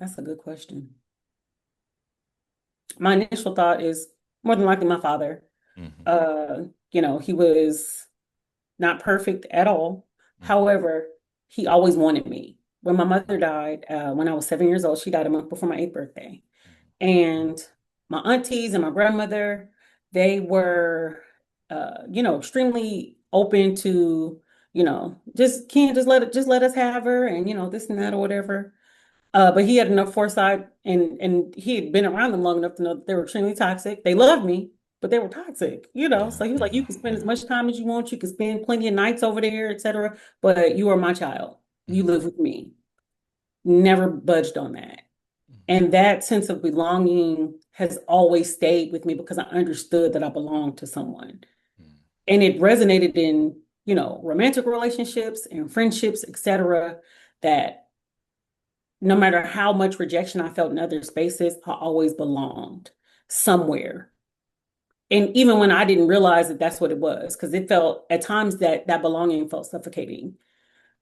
That's a good question. My initial thought is more than likely my father. Hmm. Uh, he was not perfect at all. Hmm. However, he always wanted me. When my mother died, when I was 7 years old, she died a month before my eighth birthday. And my aunties and my grandmother, they were, extremely open to, just can't just let us have her and, this and that or whatever. But he had enough foresight and he had been around them long enough to know that they were extremely toxic. They loved me, but they were toxic. Yeah, So he was like, yeah, you can spend as yeah. much time as you want, you can spend plenty of nights over there, etc. But you are my child. You Mhm, live with me. Never budged on that. mhm, And that sense of belonging has always stayed with me because I understood that I belonged to someone. mhm, And it resonated in, romantic relationships and friendships, etc. That no matter how much rejection I felt in other spaces, I always belonged somewhere. And even when I didn't realize that that's what it was, because it felt at times that that belonging felt suffocating,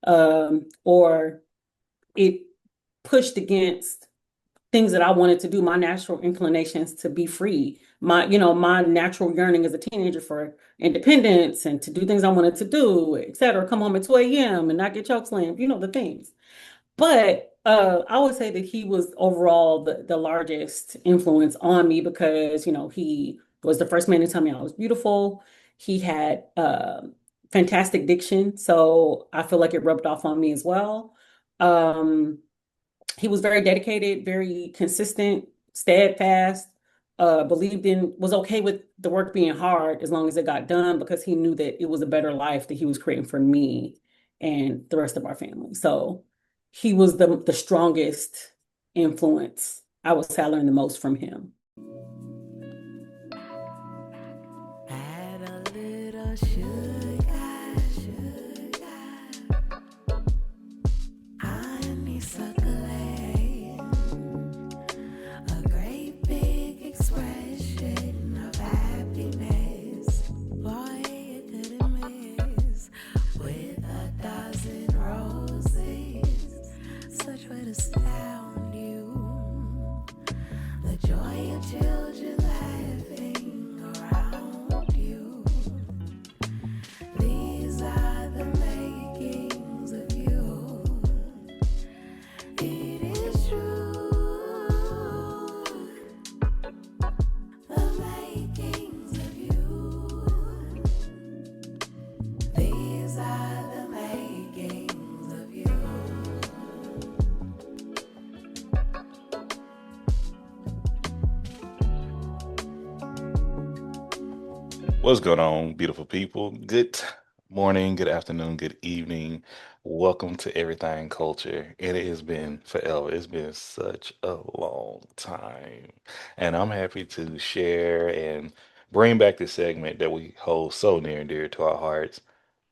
or it pushed against things that I wanted to do, my natural inclinations to be free, my natural yearning as a teenager for independence and to do things I wanted to do, et cetera, come home at 2 a.m. and not get choke slammed, the things. But I would say that he was overall the largest influence on me because, he was the first man to tell me I was beautiful. He had fantastic diction, so I feel like it rubbed off on me as well. Um, he was very dedicated, very consistent, steadfast, was okay with the work being hard as long as it got done because he knew that it was a better life that he was creating for me and the rest of our family. So he was the strongest influence. I would say I learned the most from him. Add a little sugar, honeysuckle, a great big expression of happiness. Boy, you couldn't miss with a dozen roses. Such would astound you. The joy of children laughing around you. These are the makings of you. It is true. The makings of you. These are the makings of you. What's going on, beautiful people? Good morning, good afternoon, good evening. Welcome to Everything Culture. It has been forever. It's been such a long time. And I'm happy to share and bring back the segment that we hold so near and dear to our hearts,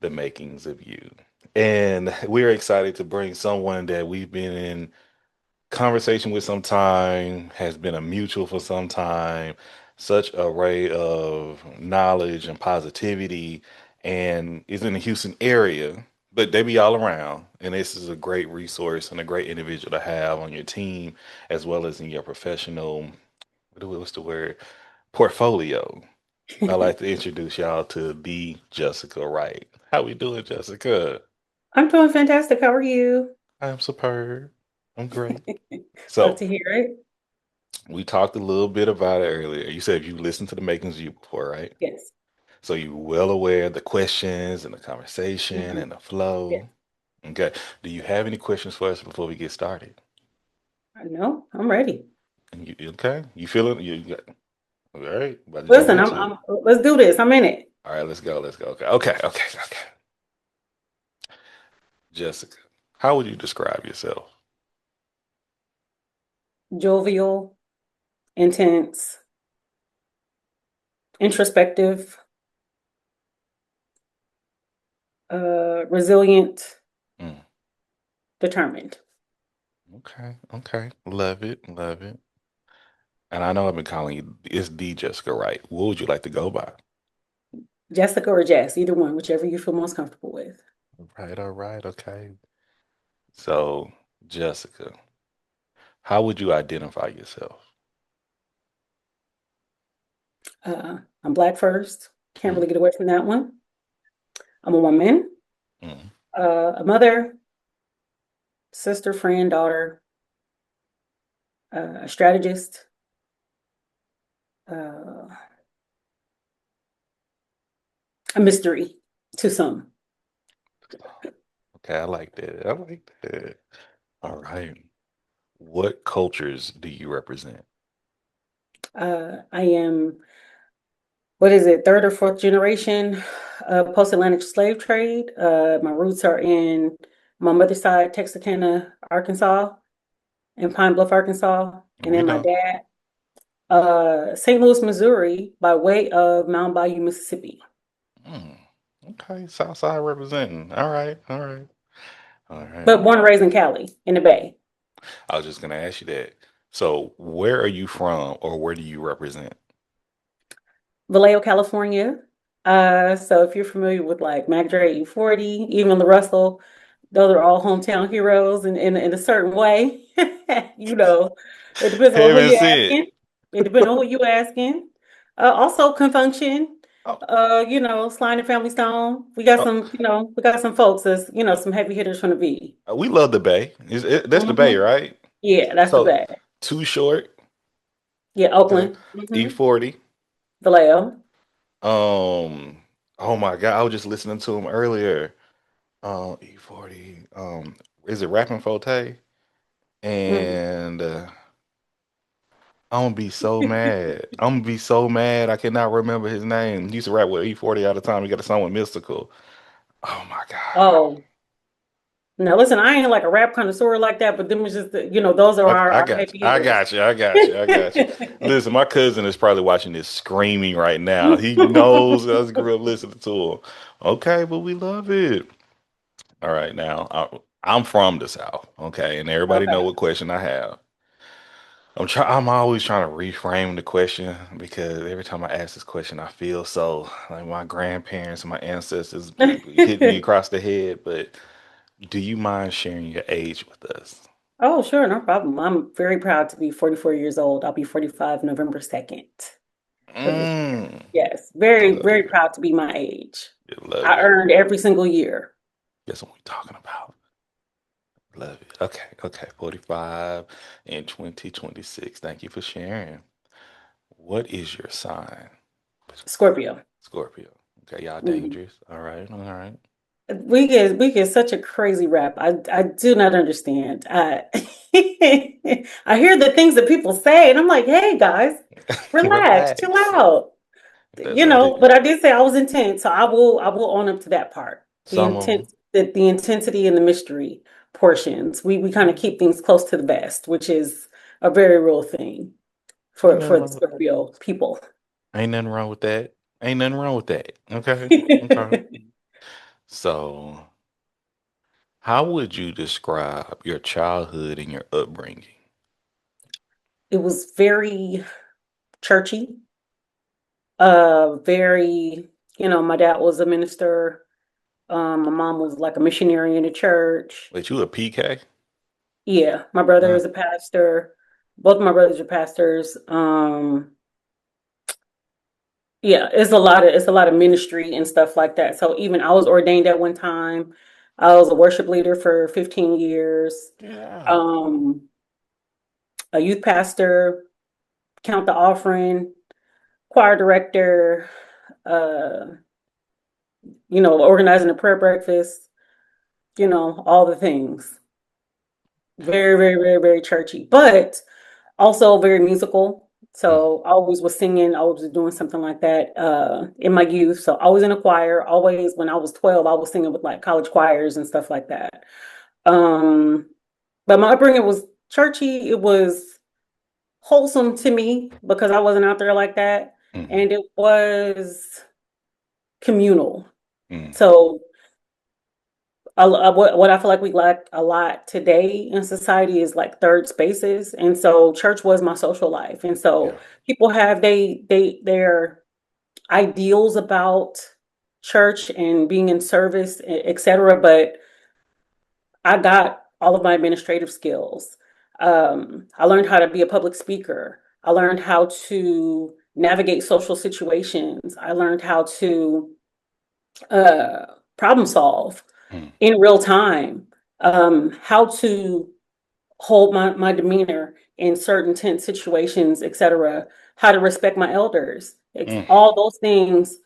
the makings of you. And we're excited to bring someone that we've been in conversation with some time, has been a mutual for some time, such array of knowledge and positivity, and is in the Houston area, but they be all around. And this is a great resource and a great individual to have on your team as well as in your professional, what's the word, portfolio. I'd like to introduce y'all to the Jessica Wright. How we doing, Jessica? I'm doing fantastic. How are you? I'm superb. I'm great. Love So to hear it. we talked a little bit about it earlier. You said you listened to the Makings of You before, right? Yes. So you're well aware of the questions and the conversation Mhm. and the Yes. flow. Okay. Do you have any questions for us before we get started? I know. I'm ready. And you okay? You feeling you got all right? About to jump Listen, into it. let's do this. I'm in it. All right, let's go. Let's go. Okay. Okay. Okay. Okay. Jessica, how would you describe yourself? Jovial, intense, introspective, resilient, Mm, determined. okay. Okay. Love it. Love it. And I know I've been calling you, it's the Jessica Wright. What would you like to go by? Jessica or Jess, either one, whichever you feel most comfortable with. All right. All right. Okay. So, Jessica, How would you identify yourself? I'm Black first. Can't Mm, really get away from that one. I'm a woman, mm. a mother, sister, friend, daughter, a strategist, uh, a mystery to some. Okay, I like that. I like that. All right. What cultures do you represent? I am, what is it, third or fourth generation post-Atlantic slave trade. My roots are in my mother's side, Texarkana, Arkansas, and Pine Bluff, Arkansas. And We then my know. dad, St. Louis, Missouri, by way of Mount Bayou, Mississippi. Mm, okay, Southside representing. All right, all right, all right. But born and raised in Cali, in the Bay. I was just gonna ask you that. So, where are you from, or where do you represent? Vallejo, California. So if you're familiar with like Mac Dre, E40, even the Russell, those are all hometown heroes in a certain way. You know, it depends on who Heaven you're sent. asking. It depends on who you're asking. Also confunction, Oh, Slime and Family Stone. We got oh, some, we got some folks that's, some heavy hitters from the V. we love the Bay. That's the Bay, Hmm. right? Yeah, that's the So, bad. Too Short. Yeah, Okay. Oakland. E40. Vallejo. Oh my God, I was just listening to him earlier. E40. Is it Rapping Forte? Mm. And I'm gonna be so mad. I'm gonna be so mad. I cannot remember his name. He used to rap with E40 all the time. He got a song with Mystical. Oh my God. Oh. Now, listen, I ain't like a rap connoisseur like that, but them was just, those are I our got you. heavy I hitters. got you. I got you. I got you. Listen, my cousin is probably watching this screaming right now. He knows us grew up listening to him. Okay, but we love it. All right, now I'm from the South. Okay, and everybody know Okay. what question I have. I'm always trying to reframe the question because every time I ask this question, I feel so like my grandparents and my ancestors hit me across the head. But do you mind sharing your age with us? Oh, sure, no problem. I'm very proud to be 44 years old. I'll be 45 November 2nd of this year. Mm, Yes, I very, love very it. proud to be my age. I love I it. earned every single year. That's what we're talking about. Love it. Okay, okay. 45 and 2026. Thank you for sharing. What is your sign? Scorpio. Scorpio. Okay, y'all Mhm. dangerous. All right, all right. We get such a crazy rap. I do not understand. I hear the things that people say, and I'm like, hey guys, relax, chill Relax. out. That's how they But I did say I was intense, so I will own up to that part. The some of them. intent, the intensity and the mystery portions. We kind of keep things close to the vest, which is a very real thing Ain't nothing for the wrong with Scorpio people. ain't nothing wrong with that. Ain't nothing wrong with that. Okay. Okay. So, how would you describe your childhood and your upbringing? It was very churchy, very, my dad was a minister. My mom was like a missionary in the church. Wait, you a PK? Yeah, my brother Uh, is a pastor. Both my brothers are pastors. Yeah, it's a lot of ministry and stuff like that. So even I was ordained at one time. I was a worship leader for 15 years. yeah. Um, a youth pastor, count the offering, choir director, uh, organizing a prayer breakfast, all the things. Very, very, very, very churchy, but also very musical. Mm, So I always was singing, I was doing something like that in my youth. So always in a choir. Always when I was 12, I was singing with like college choirs and stuff like that. Um, but my upbringing was churchy. It was wholesome to me because I wasn't out there like that. mm, And it was communal. mm, So what I feel like we lack a lot today in society is like third spaces, and so church was my social life, and yeah. so people have their ideals about church and being in service, etc. But I got all of my administrative skills. I learned how to be a public speaker. I learned how to navigate social situations. I learned how to uh, problem solve Mm, in real time, how to hold my demeanor in certain tense situations, etc., how to respect my elders. It's mm, all those things.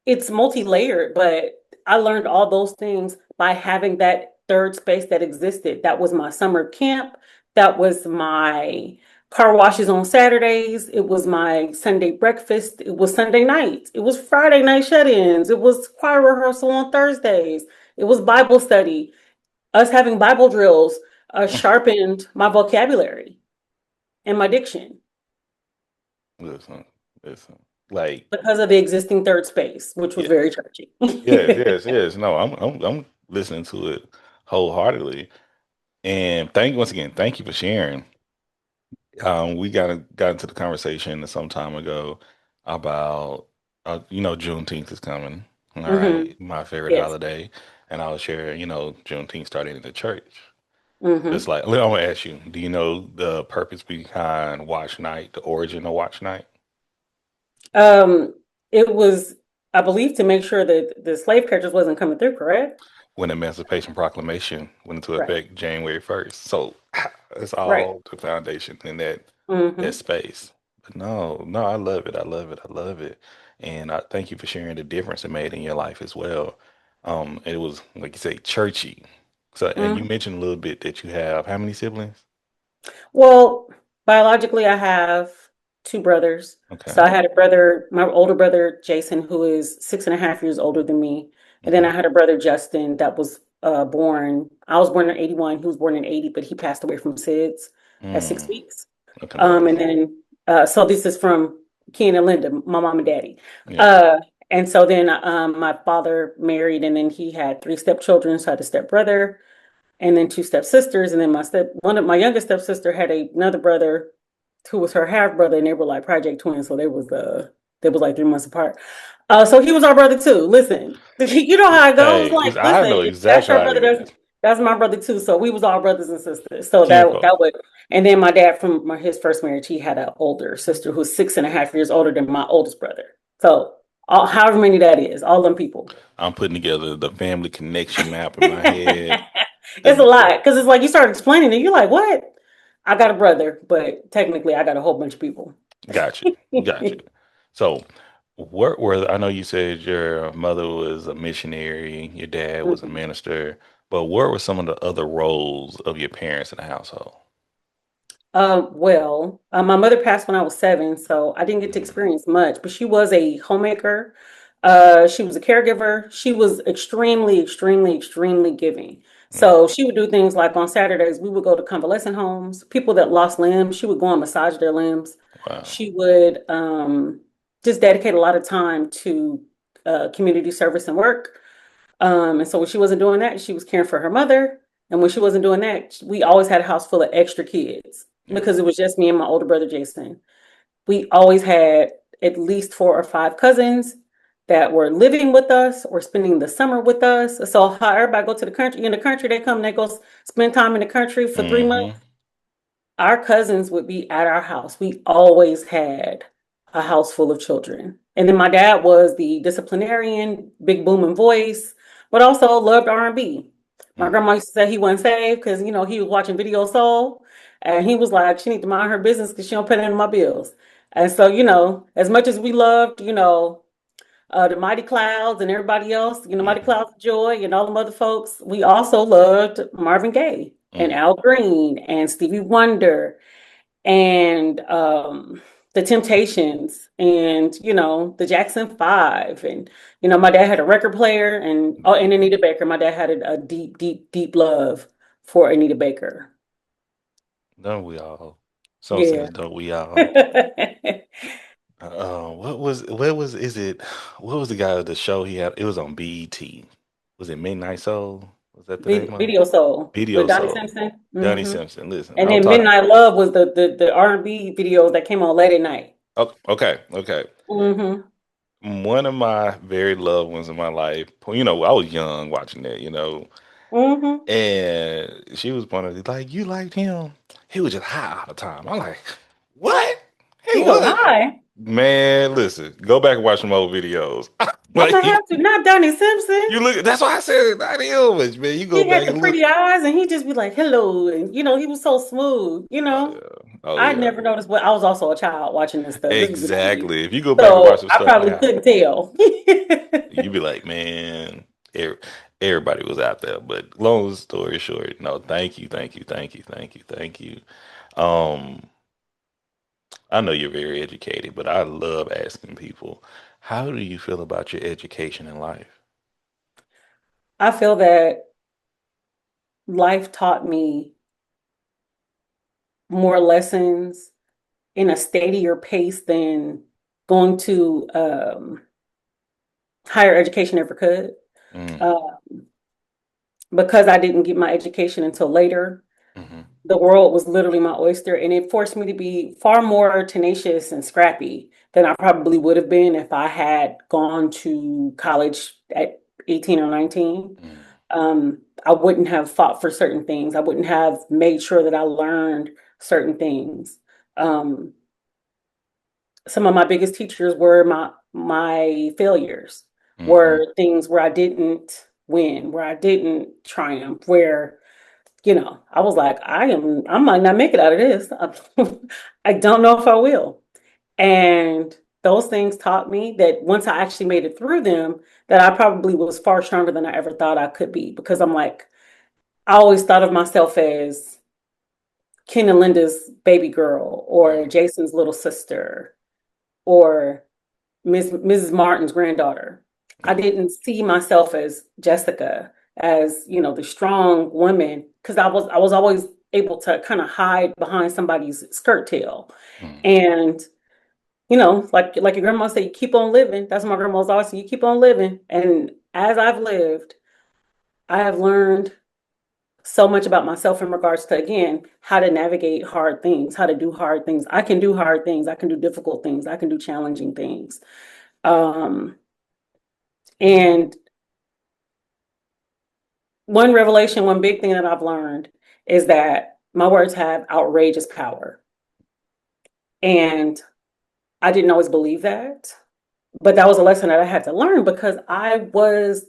It's multi-layered, but I learned all those things by having that third space that existed. That was my summer camp. That was my car washes on Saturdays. It was my Sunday breakfast. It was Sunday night. It was Friday night shut-ins. It was choir rehearsal on Thursdays. It was Bible study. Us having Bible drills mm. sharpened my vocabulary and my diction Listen, listen. Like, because of the existing third space, which was yeah, very churchy. yes, yes, yes. No, I'm listening to it wholeheartedly. And once again, thank you for sharing. We got into the conversation some time ago about Juneteenth is coming. All Hmm. right, my favorite Yes. holiday, and I was sharing, Juneteenth started in the church. It's Hmm. like, I'm gonna ask you, do you know the purpose behind Watch Night, the origin of Watch Night? Um, it was, I believe, to make sure that the slave catchers wasn't coming through, correct? When the Emancipation Proclamation went into Right. effect January 1st. So it's Right. all the foundation in that Hmm. space. But no, no, I love it. I love it. I love it. And I thank you for sharing the difference it made in your life as well. It was like you say, churchy. So, and you Hmm. mentioned a little bit that you have how many siblings? Well, biologically, I have two brothers. So Okay. I had a brother, my older brother, Jason, who is 6.5 years older than me. And then Hmm. I had a brother, Justin, that was I was born in 81. He was born in 80, but he passed away from SIDS at six Mm, weeks. And condolences. then, so this is from Ken and Linda, my mom and daddy. Yeah. Uh, and so then my father married, and then he had three stepchildren. So I had a stepbrother and then two stepsisters, and then one of my youngest stepsister had another brother who was her half brother, and they were like project twins, so they was like 3 months apart. So he was our brother too. Listen, you know how it goes. Hey, Like, I listen, know if that's exactly your how it brother. is. That's my brother too. So we was all brothers and sisters. So that Kinfolk. would, and then my dad from his first marriage, he had an older sister who's 6.5 years older than my oldest brother. So however many that is, all them people. I'm putting together the family connection map in my head. It's a The lot because it's like you start explaining it, you're like, what? I got a brother, but technically I got a whole bunch of people. Got you. Got you. So, where I know you said your mother was a missionary, your dad was a Mhm. minister, but what were some of the other roles of your parents in the household? My mother passed when I was 7, so I didn't get to Mm, experience much, but she was a homemaker. She was a caregiver. She was extremely, extremely, extremely giving. yeah. So she would do things like on Saturdays, we would go to convalescent homes, people that lost limbs. She would go and massage their limbs. Wow. She would just dedicate a lot of time to community service and work. And so when she wasn't doing that, she was caring for her mother. And when she wasn't doing that, we always had a house full of extra kids Yeah. because it was just me and my older brother, Jason. We always had at least 4 or 5 cousins that were living with us or spending the summer with us. So how everybody go to the country, in the country, they come, they go spend time in the country for 3 months. Mm-hmm. Our cousins would be at our house. We always had a house full of children. And then my dad was the disciplinarian, big booming voice, but also loved R&B. My Mm. grandma used to say he wasn't saved because he was watching Video Soul, and he was like, she need to mind her business because she don't pay none of my bills. And so, as much as we loved, the Mighty Clouds and everybody else, Mighty Mm-hmm. Clouds of Joy and all them other folks, we also loved Marvin Gaye and Mm. Al Green and Stevie Wonder and the Temptations and the Jackson Five and my dad had a record player and Mm. Anita Baker. My dad had a deep, deep, deep love for Anita Baker. Don't we all? Some Yeah. says, don't we all? Is it, what was the guy of the show he had? It was on BET. Was it Midnight Soul? Was that the name of it? Video Soul with Video Donnie Soul. Simpson. Donnie Hmm. Simpson. Listen, And I was then talking. Midnight Love was the R&B videos that came on late at night. Oh, okay, okay. Hmm. One of my very loved ones in my life, I was young watching that, Hmm. and she was one of the, like, you liked him. he was just high all the time. I'm like, what? He He goes, was. hi. Man, listen, go back and watch some old videos. I'm Like gonna have to, not Donnie Simpson. you look, that's why I said not Elvis, man. You go He had back the and look. pretty eyes and he just be like, hello. And he was so smooth, Oh yeah. Oh I yeah. never noticed, but I was also a child watching this stuff. This was the 90s. Exactly. If you go back and watch So some I stuff probably now, couldn't tell. you be like, man, everybody was out there. But long story short, no, thank you, thank you, thank you, thank you, thank you. Um, I know you're very educated, but I love asking people, how do you feel about your education in life? I feel that life taught me more lessons in a steadier pace than going to higher education ever could. Mm, Uh, because I didn't get my education until later, hmm the world was literally my oyster, and it forced me to be far more tenacious and scrappy than I probably would have been if I had gone to college at 18 or 19. mm, I wouldn't have fought for certain things. I wouldn't have made sure that I learned certain things. Um, some of my biggest teachers were my failures, hmm were things where I didn't win, where I didn't triumph, where I was like, I might not make it out of this. I don't know if I will. And those things taught me that once I actually made it through them, that I probably was far stronger than I ever thought I could be. Because I'm like, I always thought of myself as Ken and Linda's baby girl, or mm, Jason's little sister, or Mrs. Martin's granddaughter. I yeah, didn't see myself as Jessica, as the strong woman, because I was always able to kind of hide behind somebody's skirt tail. mm, And like your grandma said, you keep on living. That's what my grandma's always said, you keep on living. And as I've lived, I have learned so much about myself in regards to, again, how to navigate hard things, how to do hard things. I can do hard things, I can do difficult things, I can do challenging things. Um, and one revelation, one big thing that I've learned is that my words have outrageous power. And I didn't always believe that, but that was a lesson that I had to learn because I was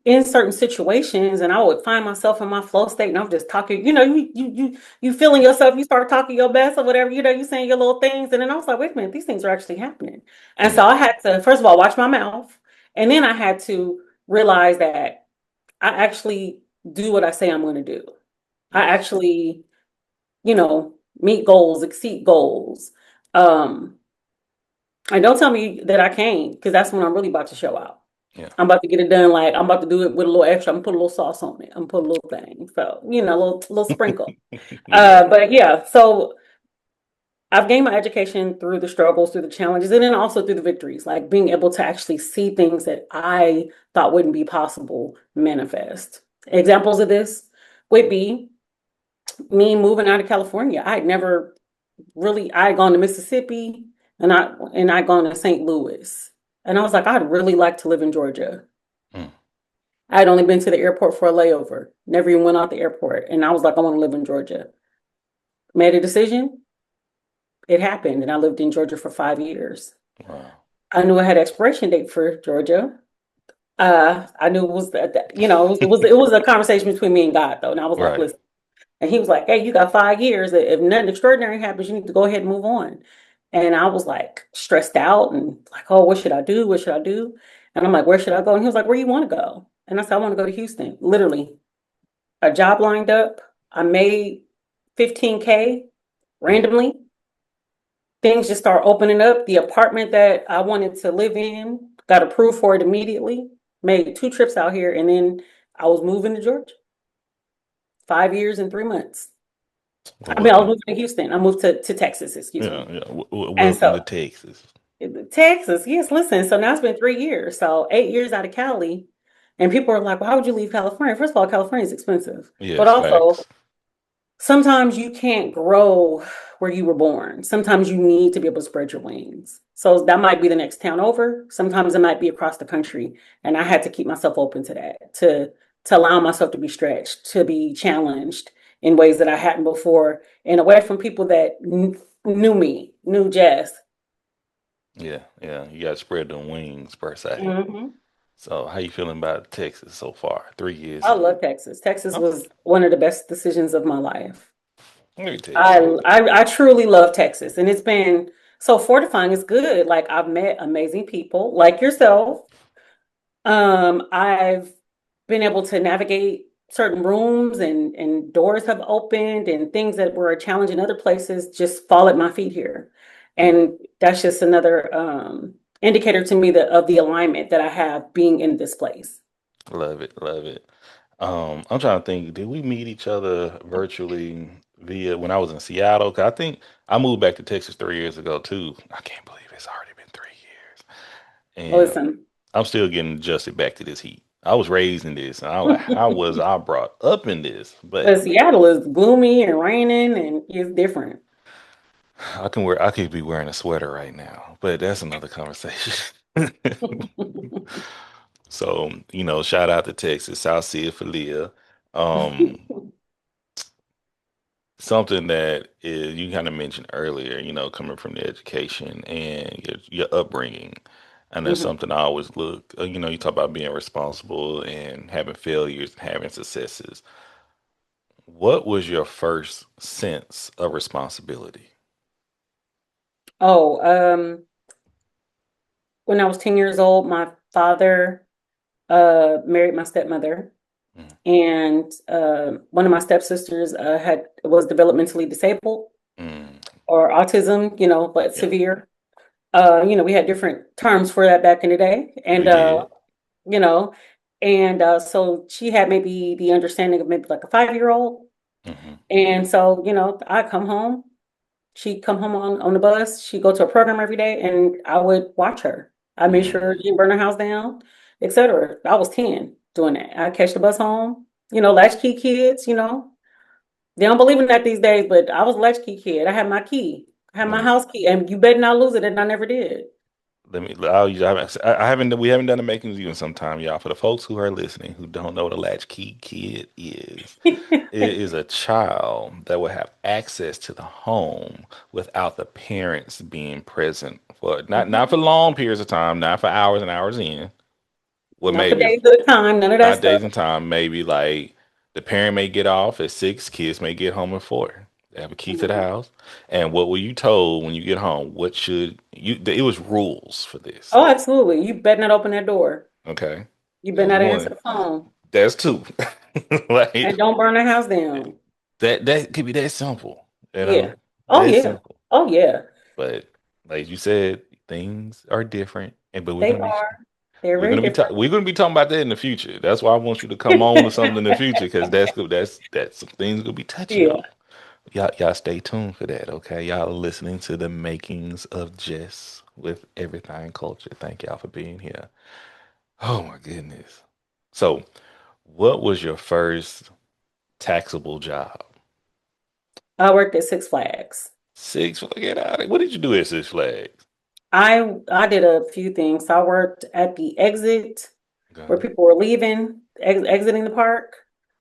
in certain situations and I would find myself in my flow state and I'm just talking, you feeling yourself, you start talking your best or whatever, you saying your little things. And then I was like, wait a minute, these things are actually happening. And mm, so I had to, first of all, watch my mouth. And then I had to realize that I actually do what I say I'm going to do. I yes, actually, you know, meet goals, exceed goals. Um, and don't tell me that I can't, because that's when I'm really about to show out. yeah. I'm about to get it done. Like I'm about to do it with a little extra. I'm gonna put a little sauce on it. I'm gonna put a little thing. So, a little sprinkle. Yeah. But yeah, so I've gained my education through the struggles, through the challenges, and then also through the victories, like being able to actually see things that I thought wouldn't be possible manifest. Examples of this would be me moving out of California. I had never really, I had gone to Mississippi and I'd gone to St. Louis. And I was like, I'd really like to live in Georgia. Mm, I had only been to the airport for a layover, never even went out the airport. And I was like, I want to live in Georgia. Made a decision, it happened. And I lived in Georgia for 5 years. wow. I knew I had an expiration date for Georgia. I knew it was it was a conversation between me and God though. And I was like, Right. listen, and he was like, hey, you got 5 years. If nothing extraordinary happens, you need to go ahead and move on. And I was like stressed out and like, oh, what should I do? What should I do? And I'm like, where should I go? And he was like, where you want to go? And I said, I want to go to Houston. Literally, a job lined up. I made 15K Mm, randomly. Things just start opening up. The apartment that I wanted to live in got approved for it immediately. Made 2 trips out here, and then I was moving to Georgia. 5 years and 3 months. I mean, I was welcome. moving to Houston. I moved to Texas, excuse Yeah, me. yeah. And Welcome to so Texas. Texas, yes, listen. So now it's been 3 years. So 8 years out of Cali. And people are like, why would you leave California? First of all, California is expensive. But Yes, also, facts. sometimes you can't grow where you were born. Sometimes you need to be able to spread your wings. So that might be the next town over. Sometimes it might be across the country. And I had to keep myself open to that, to allow myself to be stretched, to be challenged, in ways that I hadn't before, and away from people that knew me, knew Jess. Yeah, yeah. You got to spread them wings per se. Hmm. So, how you feeling about Texas so far? 3 years I in. love Texas. Texas Oh, was one of the best decisions of my life. let me tell you I, something. I truly love Texas, and it's been so fortifying. It's good. Like I've met amazing people like yourself. I've been able to navigate certain rooms, and doors have opened, and things that were a challenge in other places just fall at my feet here. Mhm. And that's just another indicator to me that of the alignment that I have being in this place. Love it, love it. I'm trying to think, did we meet each other virtually via when I was in Seattle? 'Cause I think I moved back to Texas 3 years ago too. I can't believe it's already been 3 years. And Listen, I'm still getting adjusted back to this heat. I was raised in this, and I was like, how was I brought up in this? But but Seattle is gloomy and raining and it's different. I could be wearing a sweater right now, but that's another conversation. So, shout out to Texas, South Sea for Leah. Something that is you kind of mentioned earlier, coming from the education and your upbringing. And that's Mhm. something I always look, you talk about being responsible and having failures and having successes. What was your first sense of responsibility? Oh, when I was 10 years old, my father married my stepmother, Mm, and one of my stepsisters had was developmentally disabled mm, or autism, but yeah, severe. We had different terms for that back in the day, and we did. you know, and so she had maybe the understanding of maybe like a 5 year old, Hmm. and so I come home. She'd come home on the bus. She'd go to a program every day, and I would watch her. I made sure she Mm. didn't burn her house down, etc. I was 10 doing that. I catch the bus home. Latchkey kids. They don't believe in that these days, but I was a latchkey kid. I had my key. I had Let my me house key, and you better not lose it, and I never did. I haven't we haven't done the makings of you in some time, y'all. For the folks who are listening who don't know what a latchkey kid is, it is a child that will have access to the home without the parents being present for not Mhm. for long periods of time, not for hours and hours in. Well, Not for maybe days at a time, none of that not stuff. days and time. Maybe like the parent may get off at 6, kids may get home at 4. They have a key to the Mhm. house. And what were you told when you get home? What should you? It was rules for this. Oh, absolutely. You better not open that door. Okay, You better that's not answer one. the phone, That's two. Like and don't burn the house down. that could be that simple, Yeah. Oh that yeah. simple. Oh yeah. But like you said, things are different, and but They are. They're very different. we're gonna be talking about that in the future. That's why I want you to come on to something in the future because that's good. That's some things gonna be touchy Yeah. on. Y'all stay tuned for that, okay? Y'all are listening to the makings of Jess with Everything Culture. Thank y'all for being here. Oh my goodness. So, what was your first taxable job? I worked at Six Flags. Six Flags. Get out of What did you do at Six Flags? I did a few things. I worked at the exit Okay. where people were leaving, exiting the park,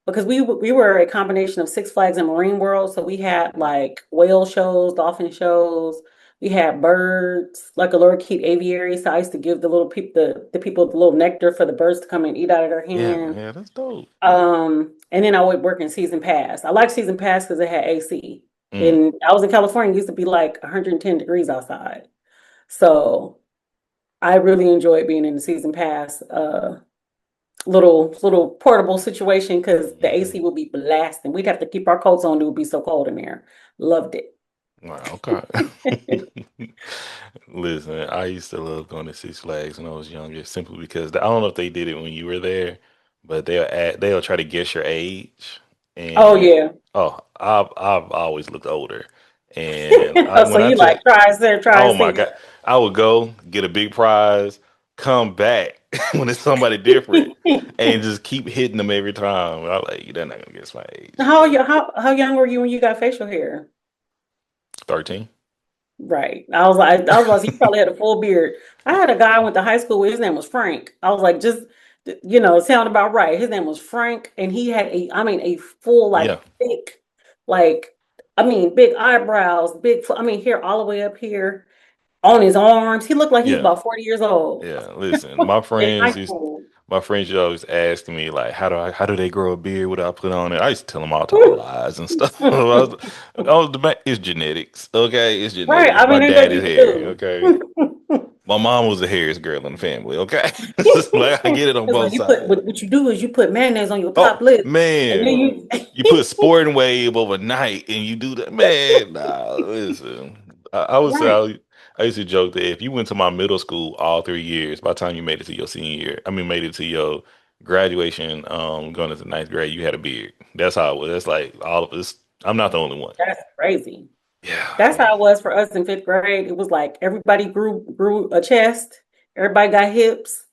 because we were a combination of Six Flags and Marine World. So we had like whale shows, dolphin shows. We had birds, like a lorikeet aviary. So I used to give the little people the people the little nectar for the birds to come and eat out of their Yeah, hand. yeah, that's dope. And then I would work in season pass. I like season pass because it had AC. Mm. And I was in California, it used to be like 110 degrees outside. So I really enjoyed being in the season pass little portable situation because the AC Mhm. would be blasting. We'd have to keep our coats on. It would be so cold in there. Loved it. Wow, okay. Listen, I used to love going to Six Flags when I was younger, simply because I don't know if they did it when you were there, but they'll try to guess your age, Oh and yeah. I've always looked older, and So when I you tell like try there, try oh my see. God, I would go get a big prize, come back when it's somebody different, and just keep hitting them every time. I'm like, they're not gonna guess my age. How you how young were you when you got facial hair? 13. Right. I was like, you probably had a full beard. I had a guy I went to high school with, his name was Frank. I was like, just, it sounded about right. His name was Frank, and he had I mean, a full, like, Yeah. thick. Like, I mean, big eyebrows, I mean, hair all the way up here on his arms. He looked like he was Yeah. about 40 years old Yeah, listen, my in high friends used school. my friends used to always ask me like, how do they grow a beard? What do I put on it? I used to tell them all type of lies and stuff. It's genetics, okay? It's Right. genetics. I My mean, ain't nothing dad is you hairy, can okay? do. My mom was the hairiest girl in the family, okay? Like I get it on It's both like you put sides. what you do is you put mayonnaise on your top Oh lip, and then man, you you put sporting wave overnight and you do that, man. Nah, listen. I would say right. I used to joke that if you went to my middle school all 3 years, by the time you made it to your senior year, I mean made it to your graduation, going into ninth grade, you had a beard. That's how it was. That's like all of us. I'm not the only one. That's crazy. Yeah, That's yeah. how it was for us in fifth grade. It was like everybody grew a chest, everybody got hips,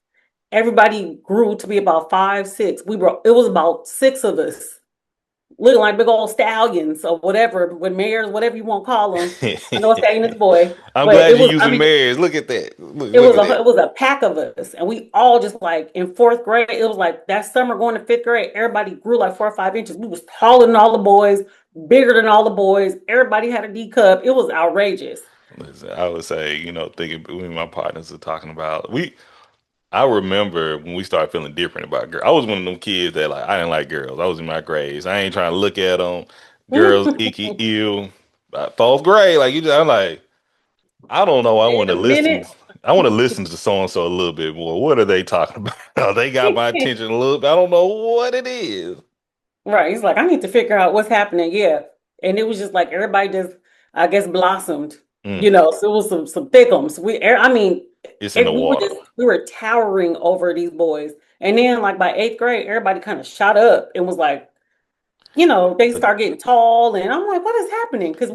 everybody grew to be about 5'6". It was about six of us, looking like big old stallions or whatever, with mares, whatever you want to call them. I know a stallion is a boy, I'm but glad it you're was, I using mean, Mary's. Look at that. Look at that. it was a pack of us, and we all just like in fourth grade. It was like that summer going to fifth grade. Everybody grew like 4 or 5 inches. We was taller than all the boys, bigger than all the boys. Everybody had a D cup. It was outrageous. Listen, I would say, thinking when my partners are talking about I remember when we started feeling different about girls. I was one of them kids that like I didn't like girls. I was in my grades. I ain't trying to look at them. Girls, icky, ew. By fourth grade, like I'm like, I don't know. In a minute, I want to listen to so and so a little bit more. What are they talking about? They got my attention a little bit. I don't know what it is. right? He's like, I need to figure out what's happening. Yeah, and it was just like everybody just, I guess, blossomed. Mm, So it was some thickums. I mean, it's in the we were water. just we were towering over these boys. And then like by eighth grade, everybody kind of shot up and was like, they But start getting tall, and I'm like, what is happening? Because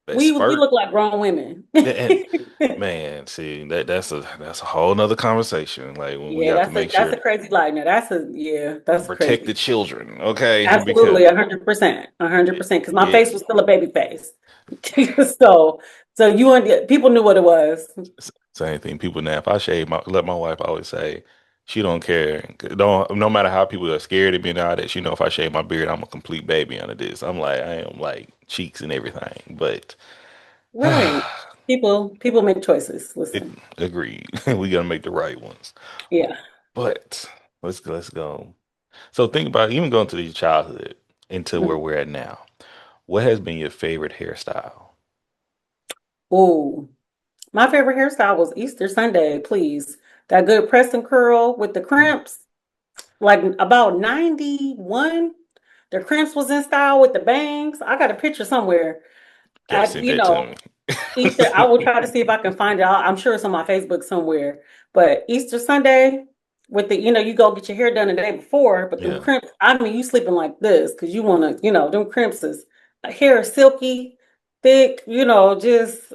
that we spurt. look like grown women. And man, see that's a whole nother conversation. Like when we Yeah, have to make that's sure a crazy line. Now that's protect the crazy. children, okay? Absolutely, Because 100%, 100%. Because my face it's was still a baby face, so you and people knew what it was. same thing. People now, if I shave let my wife always say she don't care. Don't no matter how people are scared of me now that she know if I shave my beard, I'm a complete baby under this. I'm like I am like cheeks and everything, but Right. People make choices. it Listen. agreed. We gotta make the right ones. Yeah. But let's go. So think about even going to your childhood into where Mhm. we're at now. What has been your favorite hairstyle? Ooh. My favorite hairstyle was Easter Sunday, please. That good Preston curl with the crimps. Like about 91, the crimps was in style with the bangs. I got a picture somewhere. Gotta send that to Easter, I will try to see if I can find it. I'm sure it's on my Facebook somewhere. But Easter Sunday, with you go get your hair done the day before, but them Yeah. crimps, I mean, you sleeping like this because you want to, them crimps is hair is silky, thick, just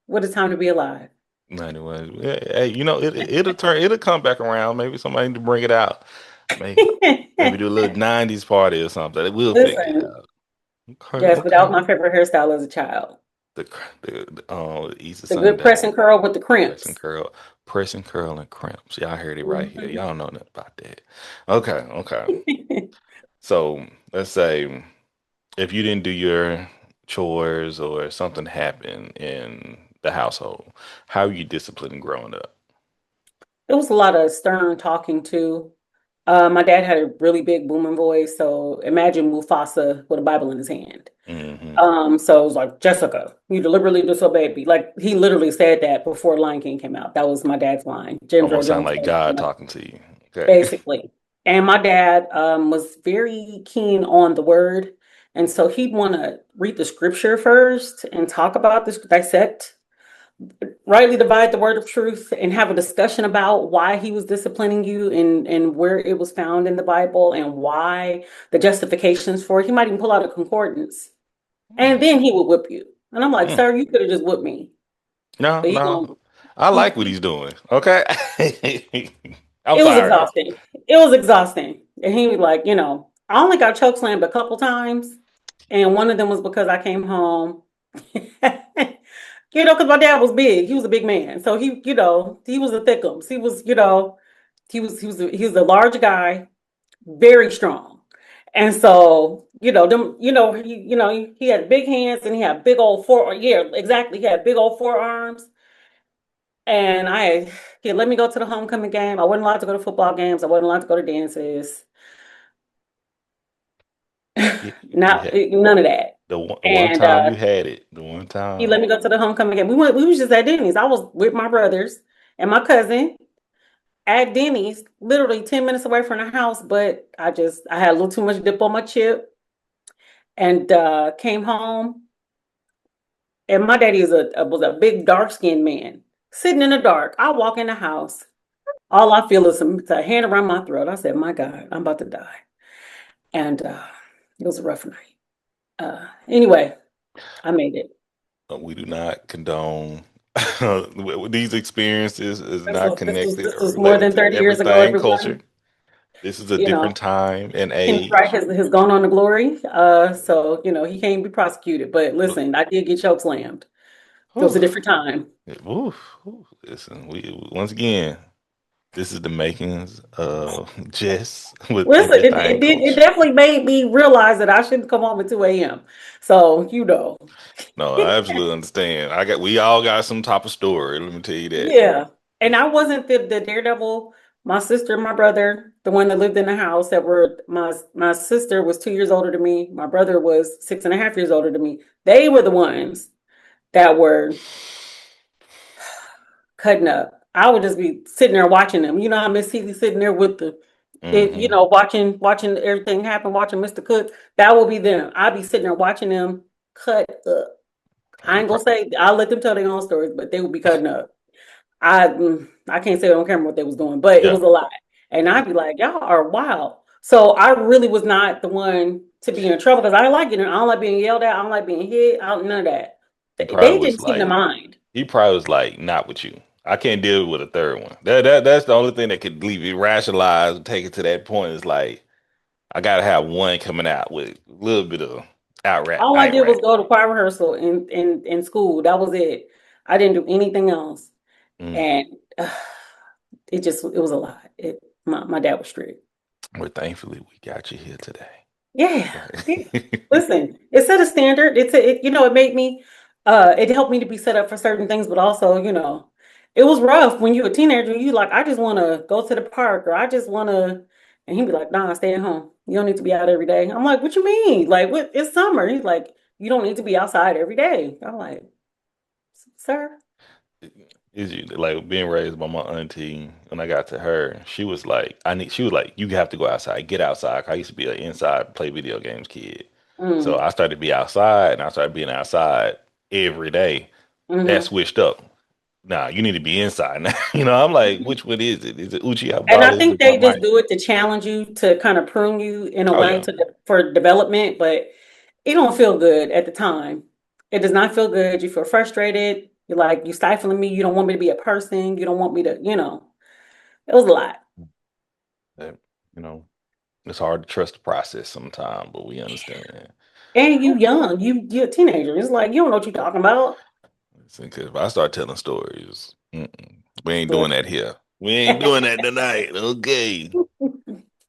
what a time to be alive. 91. Yeah, hey, it'll come back around. Maybe somebody need to bring it out. Maybe do a little 90s party or something. We'll figure it Listen, out. Okay, yes, but that was okay. my favorite hairstyle as a child. The Easter The good press Sunday, and curl with the press and crimps. curl, press and curl and cramps. Y'all heard it right here. Mhm. Y'all know nothing about that. Okay, okay. So let's say if you didn't do your chores or something happened in the household, how are you disciplined growing up? It was a lot of stern talking too. My dad had a really big booming voice, so imagine Mufasa with a Bible in his hand. Hmm. So it was like, Jessica, you deliberately disobeyed me. Like he literally said that before Lion King came out. That was my dad's line. James Earl Almost sound Jones like said it. God talking to you. Okay. Basically. And my dad was very keen on the word. And so he'd want to read the scripture first and talk about this, dissect, rightly divide the word of truth, and have a discussion about why he was disciplining you and where it was found in the Bible and why the justifications for it. He might even pull out a concordance and Mm, then he would whip you. And I'm like, mm. sir, you could have just whipped me. No, But no. I like what he's doing. Okay. I'm it was sorry. exhausting. It was exhausting. And he was like, I only got choke slammed a couple times. And one of them was because I came home. Because my dad was big. He was a big man. So he was a thickums. He was a large guy, very strong. And so, he had big hands and he had big old yeah, exactly. He had big old forearms. And he let me go to the homecoming game. I wasn't allowed to go to football games. I wasn't allowed to go to dances. You had None of that. the one And time you had it, the one he let time. me go to the homecoming game. We was just at Denny's. I was with my brothers and my cousin at Denny's, literally 10 minutes away from the house, but I had a little too much dip on my chip and came home. And my daddy was a big dark skinned man sitting in the dark. I walk in the house. All I feel is a hand around my throat. I said, my God, I'm about to die. And it was a rough night. Anyway, I made it. We do not condone these experiences is This not was this was connected this or was more related than to 30 years ago, everything culture. everyone. This is a You different know, time and Henry Wright age. has gone on to glory. So he can't be prosecuted. But But listen, I did get choke slammed. It was whew, a different time. listen, we once again, this is the makings of Jess with Listen, everything it culture. definitely made me realize that I shouldn't come home at 2 a.m. So, No, I absolutely understand. We all got some type of story. Let me tell you that. yeah. And I wasn't the daredevil. My sister and my brother, the one that lived in the house my sister was 2 years older than me. My brother was 6.5 years older than me. They were the ones that were cutting up. I would just be sitting there watching them. You know how Miss Healy sitting there with Hmm. watching everything happen, watching Mr. Cook. That would be them. I'd be sitting there watching them cut up. I You ain't gonna probably say I'll let them tell their own stories, but they would be cutting up. I can't say on camera what they was doing, but it yeah. was a lot. And Yeah. I'd be like, y'all are wild. So I really was not the one to be in trouble because I like I don't like being yelled at. I don't like being hit. I don't none of that. He They probably was didn't seem to like mind. he probably was like not with you. I can't deal with a third one. That's the only thing that could leave you rationalize and take it to that point is like I gotta have one coming out with a little bit of All I did was Iraq. go to choir rehearsal in school. That was it. I didn't do anything else. Mm. And it was a lot. My dad was strict. Well, thankfully we got you here today. Yeah. Yeah. Right. Listen, it set a standard. It made me, it helped me to be set up for certain things, but also, it was rough when you're a teenager. You like, I just want to go to the park or I just want to, and he'd be like, nah, stay at home. You don't need to be out every day. I'm like, what you mean? Like, what? It's summer. He's like, you don't need to be outside every day. I'm like, sir. Is you like being raised by my auntie when I got to her, she was like, you have to go outside, get outside. I used to be an inside play video games kid. So Mm, I started to be outside and I started being outside every day. That hmm switched up. Nah, you need to be inside now. I'm like, which one is it? Is it And I Uchihabara? Is think it my they just mic? do it to challenge you, to kind of prune you in a Oh way yeah. for development, but it don't feel good at the time. It does not feel good. You feel frustrated. You're like, you stifling me. You don't want me to be a person. You don't want me to, it was a lot. That, you know, it's hard to trust the process sometimes, but we understand. And you young, you're a teenager. It's like you don't know what you're talking about. Because if I start telling stories, we ain't doing that Listen. here. We ain't doing that tonight. Okay.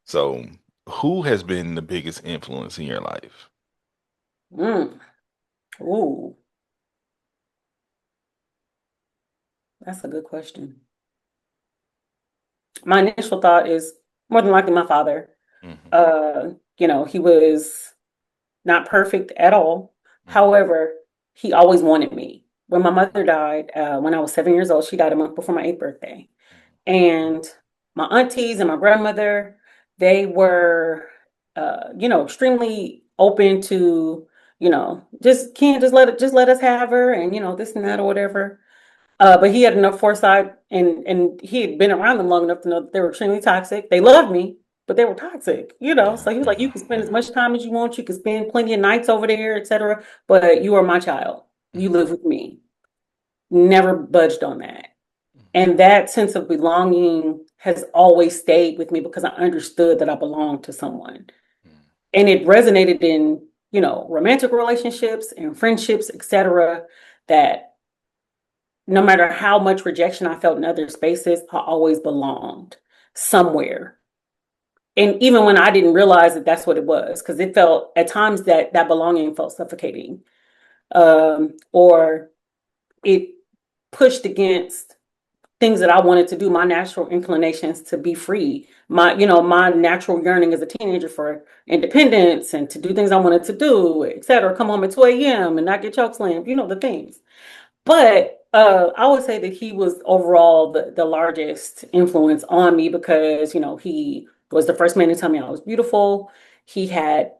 So, who has been the biggest influence in your life? Mm. Ooh, that's a good question. My initial thought is more than likely my father. Hmm. He was not perfect at all. Hmm. However, he always wanted me. When my mother died, when I was 7 years old, she died a month before my eighth birthday. And my aunties and my grandmother, they were, extremely open to, just can't just let us have her, and this and that or whatever. But he had enough foresight, and he had been around them long enough to know that they were extremely toxic. They loved me, but they were toxic, Yeah, So he was like, yeah, "You can spend as yeah. much time as you want. You can spend plenty of nights over there, etc. But you are my child. You Mhm, live with me." Never budged on that, mhm, and that sense of belonging has always stayed with me because I understood that I belonged to someone, mhm, and it resonated in romantic relationships and friendships, etc. That no matter how much rejection I felt in other spaces, I always belonged somewhere. And even when I didn't realize that that's what it was, because it felt at times that belonging felt suffocating, or it pushed against things that I wanted to do, my natural inclinations to be free, my natural yearning as a teenager for independence and to do things I wanted to do, et cetera, come home at 2 a.m. and not get choke slammed, the things. But I would say that he was overall the largest influence on me because, he was the first man to tell me I was beautiful. He had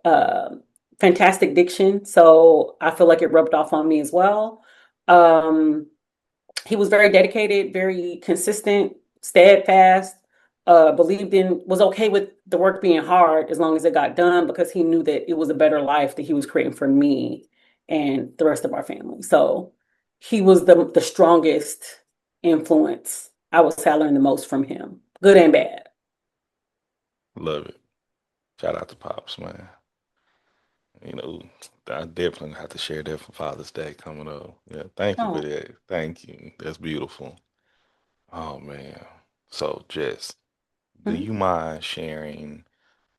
fantastic diction, so I feel like it rubbed off on me as well. Um, he was very dedicated, very consistent, steadfast, was okay with the work being hard as long as it got done because he knew that it was a better life that he was creating for me and the rest of our family. So he was the strongest influence. I would say I learned the most from him, good and bad. Love it. Shout out to Pops, man. You know, I definitely have to share that for Father's Day coming up. Yeah, thank you for Oh, that. Thank you. That's beautiful. Oh man. So, Jess, do mhm. you mind sharing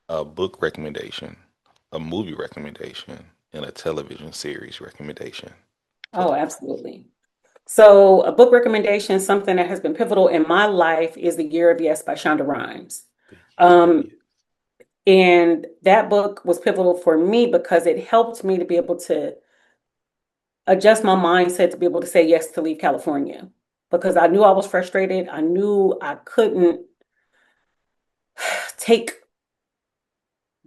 a book recommendation, a movie recommendation, and a television series recommendation for the Oh, people? absolutely. So a book recommendation, something that has been pivotal in my life is The Year of Yes by Shonda Rhimes. The year of Um, yes. And that book was pivotal for me because it helped me to be able to adjust my mindset to be able to say yes to leave California because I knew I was frustrated. I knew I couldn't take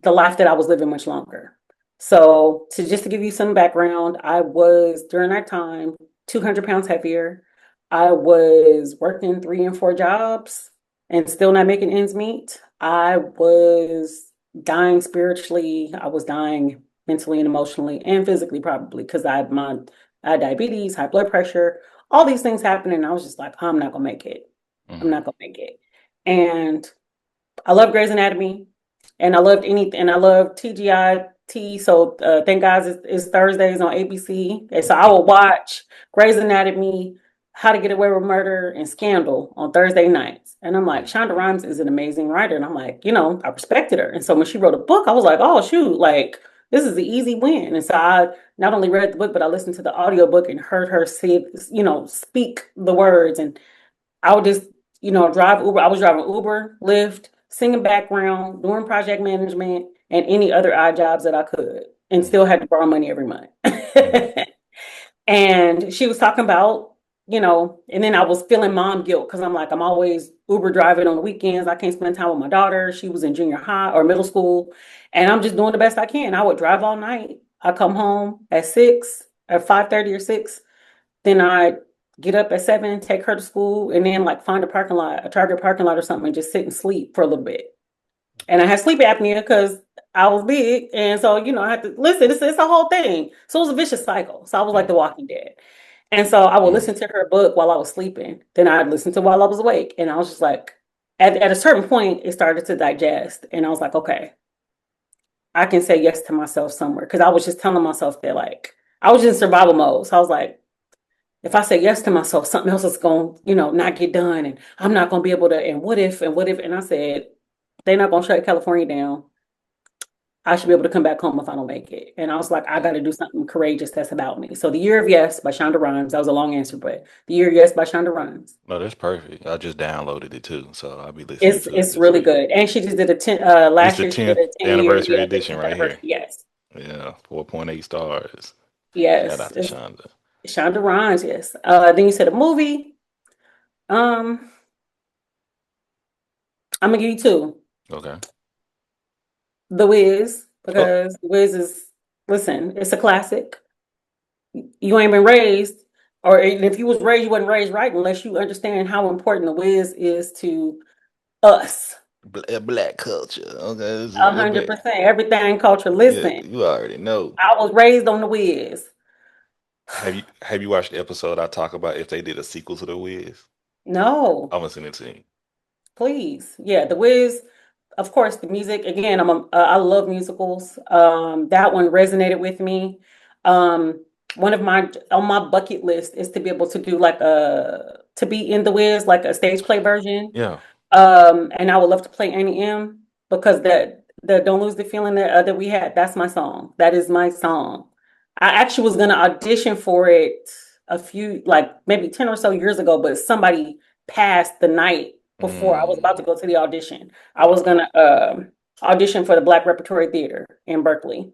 the life that I was living much longer. So, to give you some background, I was during that time 200 pounds heavier. I was working 3 and 4 jobs and still not making ends meet. I was dying spiritually. I was dying mentally and emotionally and physically, probably because I had diabetes, high blood pressure, all these things happening. And I was just like, I'm not gonna make it. I'm Hmm. not gonna make it. And I love Grey's Anatomy, and I loved anything, and I love TGIT. So thank God it's Thursdays on ABC, and so I will watch Grey's Anatomy, How to Get Away with Murder, and Scandal on Thursday nights. And I'm like, Yeah. Shonda Rhimes is an amazing writer, and I'm like, I respected her. And so when she wrote a book, I was like, oh shoot, like this is the easy win. And so I not only read the book, but I listened to the audiobook and heard her say, speak the words, and I would just, drive Uber. I was driving Uber, Lyft, singing background, doing project management, and any other odd jobs that I could, and Mhm. still had to borrow money every month. Mhm. And she was talking about, and then I was feeling mom guilt because I'm like, I'm always Uber driving on the weekends. I can't spend time with my daughter. She was in junior high or middle school, and I'm just doing the best I can. I would drive all night. I come home at 6, at 5:30 or 6. Then I get up at 7, take her to school, and then like find a parking lot, a Target parking lot or something, and just sit and sleep for a little bit. And I had sleep apnea because I was big, and so I had to listen. It's a whole thing. So it was a vicious cycle. So I was like Mhm. The Walking Dead, and so I would Mhm. listen to her book while I was sleeping. Then I'd listen to while I was awake, and I was just like, at a certain point, it started to digest, and I was like, okay, I can say yes to myself somewhere because I was just telling myself that like I was just in survival mode. So I was like, if I say yes to myself, something else is going, not get done, and I'm not going to be able to. And what if? And I said, they're not going to shut California down. I should be able to come back home if I don't make it. And I was like, I got to Mhm. do something courageous that's about me. So, The Year of Yes by Shonda Rhimes. That was a long answer, but The Year of Yes by Shonda Rhimes. No, that's perfect. I just downloaded it too, so I'll be listening It's to it it's this really week. good. And she just did This last the year she did 10th a 10-year, anniversary yeah, edition 15th right here. anniversary. Yes, Yeah, 4.8 stars. Shout yes, out to it's Shonda. Shonda Rhimes. Yes. Then you said a movie. Um, I'm gonna give you two. Okay. The Wiz, Oh, because The Wiz is, listen, it's a classic. You ain't been raised, or if you was raised, you wasn't raised right unless you understand how important The Wiz is to us. black culture. Okay, A that hundred bit. percent. Everything culture. Yeah, Listen, you already know. I was raised on The Wiz. Have you watched the episode I talk about if they did a sequel to The Wiz? No, I'm gonna send it to you. please. Yeah, The Wiz, of course, the music. Again, I love musicals. That one resonated with me. One of my on my bucket list is to be able to do like a to be in The Wiz, like a stage play version. Yeah. And I would love to play Annie M. because the Don't Lose the Feeling that we had, that's my song. That is my song. I actually was gonna audition for it a few, like maybe 10 or so years ago, but somebody passed the night before I was about Mm. to go to the audition. I was gonna audition for the Black Repertory Theater in Berkeley,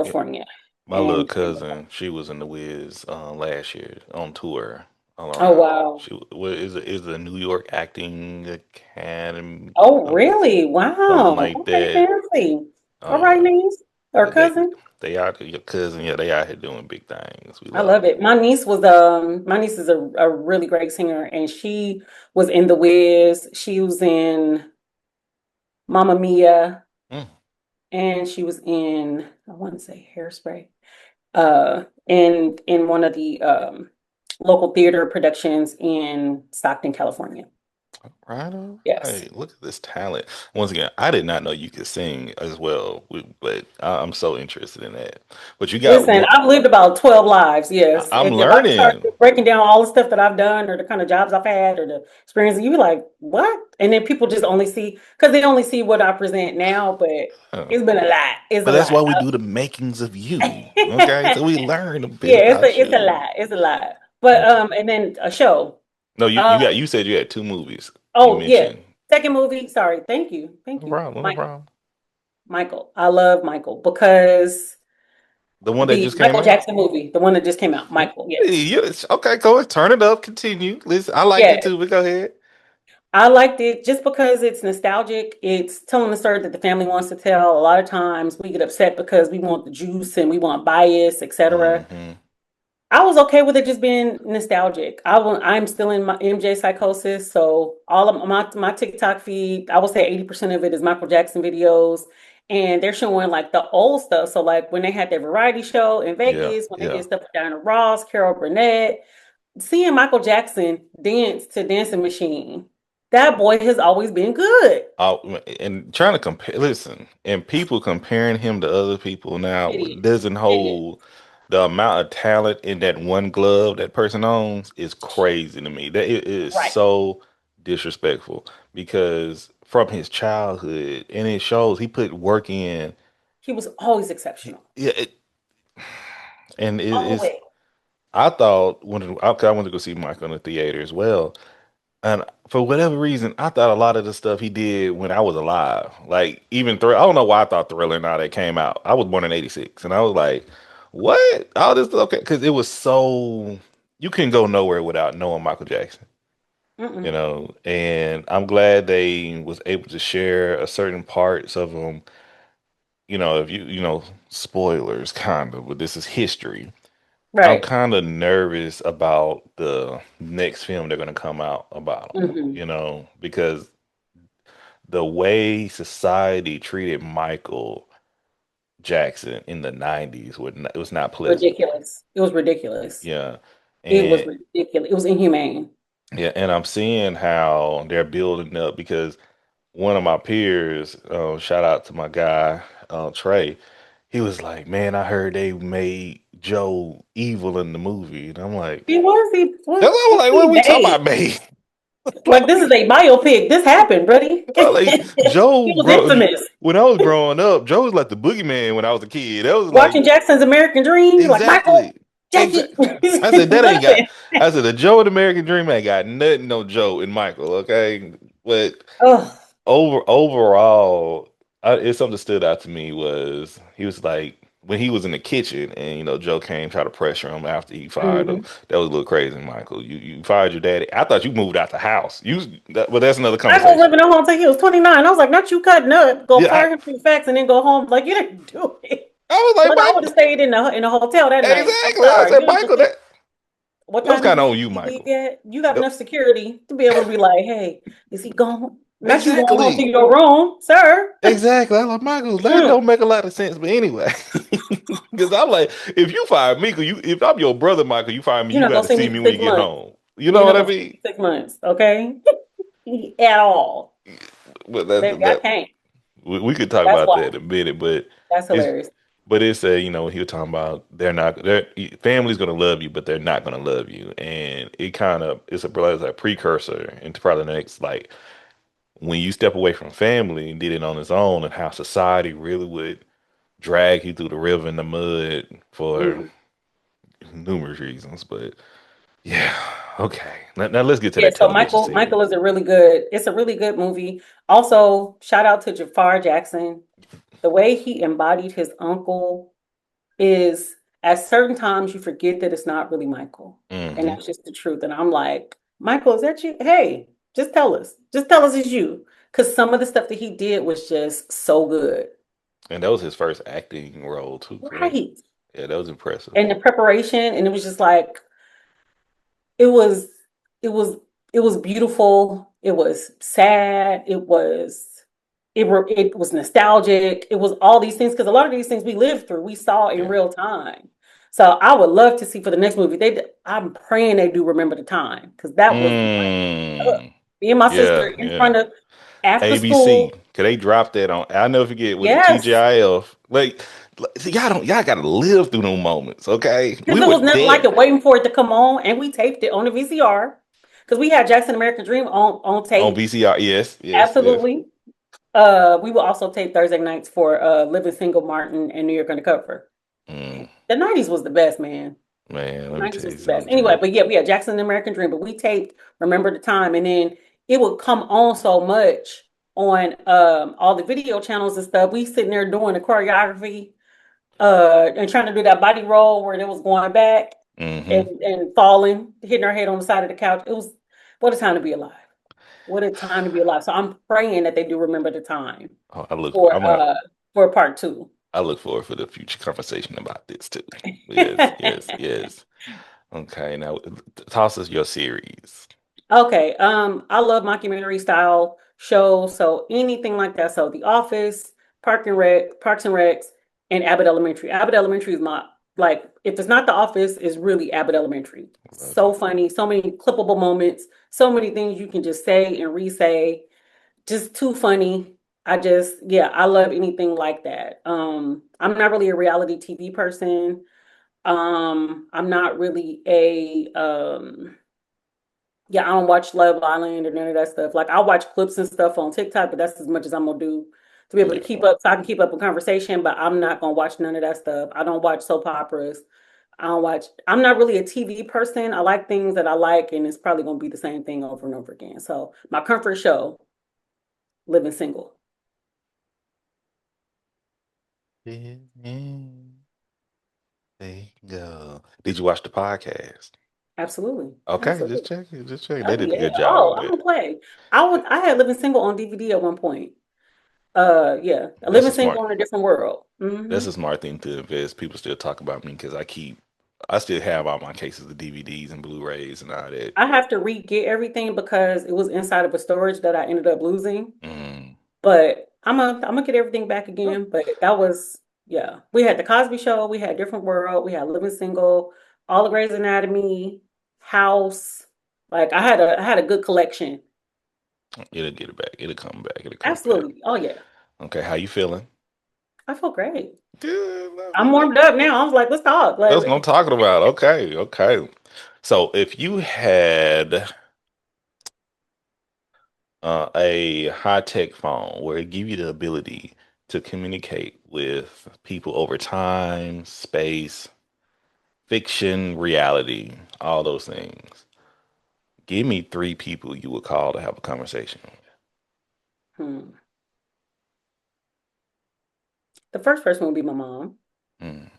Yeah, California. my little And cousin, she was in the Wiz last year on tour all oh around. wow. She what is the New York Acting Academy, Oh some- really? something Wow. like Okay, that. fancy. Oh All right, yeah, niece or yeah, cousin. they out your cousin, yeah, they out here doing big things. We I love love them. it. My niece is a really great singer and she was in The Wiz. She was in Mamma Mia Mm, and she was in I want to say Hairspray. In one of the local theater productions in Stockton, California. right, all Yes. right. Look at this talent. Once again, I did not know you could sing as well, but I'm so interested in that. But you got Listen, one. I've lived about 12 lives, yes. I'm If I start learning. breaking down all the stuff that I've done or the kind of jobs I've had or the experiences, you be like, what? And then people just only see, because they only see what I present now, but Uh, it's been a lot. It's but a that's lot. why we do the makings of you. Okay, so we learn a bit Yeah, about it's a you. lot. It's a lot. But Okay. and then a show. No, Um, you said you had two movies you oh yeah. mentioned. Second movie. Sorry. Thank you. Thank No you. problem, no Michael. problem. Michael. I love Michael because The one that the just came Michael out. Jackson movie, the one that just came out, Michael, Hey, yes. okay, go ahead, turn it up, continue. Listen, I liked it Yeah. too, but go ahead. I liked it just because it's nostalgic. It's telling the story that the family wants to tell. A lot of times we get upset because we want the juice and we want bias, etc. Hmm. I was okay with it just being nostalgic. I'm still in my MJ psychosis, so all of my TikTok feed, I would say 80% of it is Michael Jackson videos, and they're showing like the old stuff. So like when they had their variety show in Yeah, Vegas, when they yeah. did stuff with Diana Ross, Carol Burnett, seeing Michael Jackson dance to Dancing Machine, that boy has always been good. And trying to compare, listen, and people comparing him to other people now Idiot. doesn't Idiot. hold the amount of talent in that one glove that person owns is crazy to me. That it is Right. so disrespectful because from his childhood and it shows he put work in. He was always exceptional. Yeah, and it's. Always. I thought I went to go see Mike in the theater as well. And for whatever reason, I thought a lot of the stuff he did when I was alive, like even I don't know why I thought Thriller and all that came out. I was born in '86, and I was like, "What? All this okay?" Because it was so you couldn't go nowhere without knowing Michael Jackson, Mm-mm. And I'm glad they was able to share a certain parts of him. If spoilers kind of, but this is history. I'm Right. kind of nervous about the next film they're going to come out about him, Hmm. because the way society treated Michael Jackson in the 90s it was not pleasant. Ridiculous. It was ridiculous. Yeah. It was And ridiculous. It was inhumane. yeah, and I'm seeing how they're building up because one of my peers, shout out to my guy, Trey, he was like, "Man, I heard they made Joe evil in the movie." And I'm like, He that's was why I was like, what are he we talking about, made. made? Like this is a biopic. This happened, buddy. Well, like He was infamous. when I was growing up, Joe was like the boogeyman when I was a kid. That was like Watching Jackson's American Dream, you're like Michael, exactly, Jackie. exactly. I said that ain't got. I said the Joe and American Dream ain't got nothing on Joe and Michael. Okay, but Oh, overall, it's something that stood out to me was he was like when he was in the kitchen and Joe came try to pressure him after he fired him. mhm. That was a little crazy, Michael. You fired your daddy. I thought you moved out the house. But that's another Michael was conversation. living at home until he was 29. I was like, not you cutting up. Go Yeah, fire him for the facts and then go home. Like you didn't do it. I was like, But I would have Mike, stayed in the hotel that night. I'm exactly. I sorry. said, You don't have Michael, to. What that was time did kind of he on you, leave Michael. yet? You got Yep, enough security to be able to be like, hey, is he gone? Not you going home to exactly. your room, sir. Exactly. I'm like, Michael, that Mm. don't make a lot of sense. But anyway, because I'm like, if you fire me, if I'm your brother, Michael, you fire me, You're you not got gonna to see see me me for when you six get months. home. You know You're not what I gonna see me mean? for 6 months, okay? At all. But Baby, I can't. we could talk That's about why. that in a minute. But That's it's hilarious. it's he was talking about their family's gonna love you, but they're not gonna love you, and it's a precursor into probably the next like when you step away from family and did it on its own, and how society really would drag you through the river and the mud for Mhm. numerous reasons. But yeah, okay. Now let's get to Yeah, that so television Michael series. is a really good, it's a really good movie. Also, shout out to Jafar Jackson. The way he embodied his uncle is at certain times you forget that it's not really Michael. And Hmm. that's just the truth. And I'm like, Michael, is that you? Hey, just tell us. Just tell us it's you. Because some of the stuff that he did was just so good. And that was his first acting role too, correct? Right. Yeah, that was impressive. And the preparation, and it was just like, it was, it was, it was beautiful. It was sad. It was nostalgic. It was all these things because a lot of these things we lived through, we saw in Yeah. real time. So I would love to see for the next movie. I'm praying they do remember the time because that was Mm, me and my sister yeah, in yeah. front of after ABC. school. Could they drop that on? I'll never forget with the Yes, TGIF. See, y'all gotta live through those moments, okay? We because it were was nothing like there it waiting for it to come on, and we taped it on the VCR because we had Jackson American Dream on on tape. VCR. Yes, yes, yes. Absolutely. We will also tape Thursday nights for Living Single Martin and New York Undercover. Mm, The 90s was the best, man. man, The let me 90s tell was you the best. Anyway, something. but yeah, we had Jackson and the American Dream, but we taped Remember the Time, and then it would come on so much on all the video channels and stuff. We sitting there doing the choreography and trying to do that body roll where it was going back Hmm. and falling, hitting our head on the side of the couch. It was what a time to be alive. What a time to be alive. So I'm praying that they do remember the time Oh, I look for. for I'm gonna. part two. I look forward for the future conversation about this too. Yes, yes, yes. Okay, now toss us your series. Okay, I love mockumentary style shows, so anything like that. So The Office, Parks and Recs, and Abbott Elementary. Abbott Elementary is my like if it's not The Office, it's really Abbott Elementary. Love So it. funny, so many clippable moments, so many things you can just say and re-say. Just too funny. Yeah, I love anything like that. I'm not really a reality TV person. I'm not really a yeah, I don't watch Love Island or none of that stuff. Like I watch clips and stuff on TikTok, but that's as much as I'm gonna do to be able to Yeah, keep up so I can keep up with conversation, but I'm not gonna watch none of that stuff. I don't watch soap operas. I'm not really a TV person. I like things that I like, and it's probably gonna be the same thing over and over again. So my comfort show, Living Single. yeah. There you go. Did you watch the podcast? Absolutely. Okay, just Absolutely. checking, just checking. They Oh did a yeah. good job Oh, on I that. don't play. I had Living Single on DVD at one point. Yeah. That's Living a smart. Single in a Different World. That's Hmm. a smart thing to invest. People still talk about me because I still have all my cases of DVDs and Blu-rays and all that. I have to re-get everything because it was inside of a storage that I ended up losing. Mm. But I'm gonna get everything back again. But that was yeah. We had the Cosby Show, we had Different World, we had Living Single, all the Grey's Anatomy, House. Like I had a good collection. It'll get it back. It'll come back. It'll come back. Absolutely. Oh yeah. Okay, how you feeling? I feel great. Good. Love I'm it. Love warmed it. up now. I was like, let's talk. That's what I'm talking about. Okay, okay. So if you had a high-tech phone where it give you the ability to communicate with people over time, space, fiction, reality, all those things. Give me three people you would call to have a conversation Hmm. The first person would be my mom, with. Mm,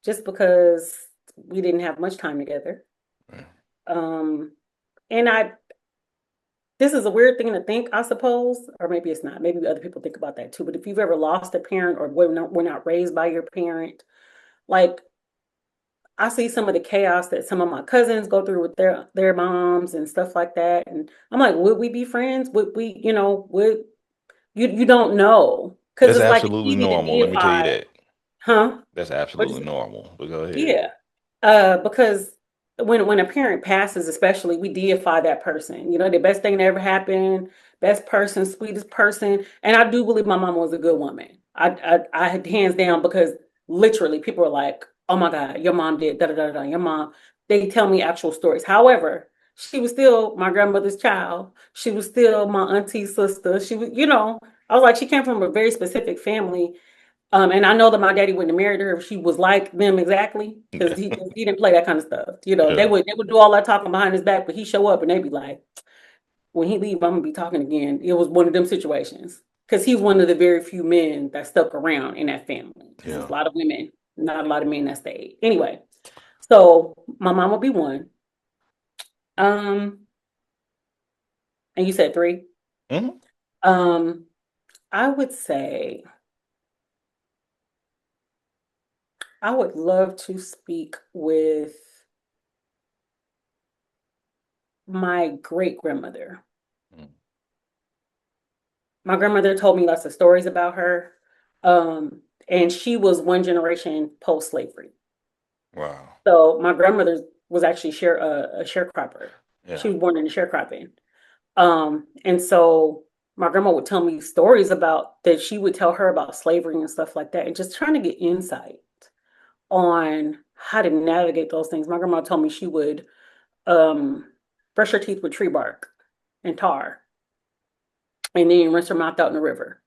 just because we didn't have much time together. mm. Um, and this is a weird thing to think, I suppose, or maybe it's not. Maybe other people think about that too. But if you've ever lost a parent or were not raised by your parent, like I see some of the chaos that some of my cousins go through with their moms and stuff like that. And I'm like, would we be friends? Would we, would you don't know. Because That's it's like absolutely easy to normal. Let me tell you deify, that. huh? That's What'd absolutely you say? normal. But go ahead. Yeah. Because when a parent passes, especially, we deify that person. The best thing that ever happened, best person, sweetest person. And I do believe my mom was a good woman. I had hands down because literally people are like, oh my God, your mom did da da da da. Your mom, they tell me actual stories. However, She was still my grandmother's child. She was still my auntie's sister. She was, I was like, she came from a very specific family. And I know that my daddy wouldn't have married her if she was like them exactly, because Yeah. he didn't play that kind of stuff. They Yeah. would do all that talking behind his back, but he show up and they be like, when he leave, I'm gonna be talking again. It was one of them situations because he's one of the very few men that stuck around in that family. Because there's Yeah. a lot of women, not a lot of men that stayed. Anyway, so my mom would be one. Um, and you said three. Hmm. Um, I would say I would love to speak with my great grandmother. My grandmother told me lots of stories about her. And she was one generation post slavery. Wow. So my grandmother was actually a sharecropper. She Yeah. was born in the sharecropping. And so my grandma would tell me stories about that. She would tell her about slavery and stuff like that, and just trying to get insight on how to navigate those things. My grandma told me she would um, brush her teeth with tree bark and tar, and then rinse her mouth out in the river.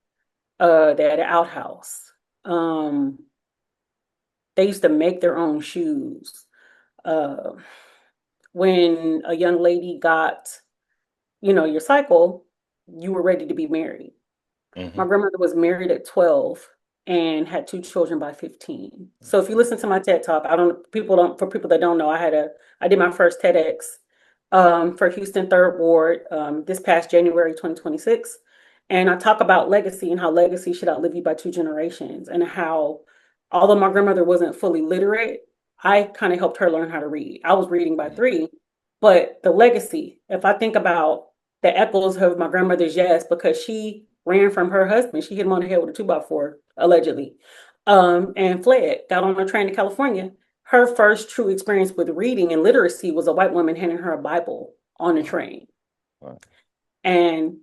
They had an outhouse. Um, they used to make their own shoes. Uh, when a young lady got, your cycle, you were ready to be married. My Hmm. grandmother was married at 12 and had two children by 15. So if you listen to my TED talk, for people that don't know, I did my first TEDx for Houston Third Ward this past January 2026. And I talk about legacy and how legacy should outlive you by two generations, and how, although my grandmother wasn't fully literate, I kind of helped her learn how to read. I was reading by three, but the legacy, if I think about the echoes of my grandmother's yes, because she ran from her husband. She hit him on the head with a 2x4, allegedly, and fled, got on a train to California. Her first true experience with reading and literacy was a white woman handing her a Bible on the Wow. train. Wow. And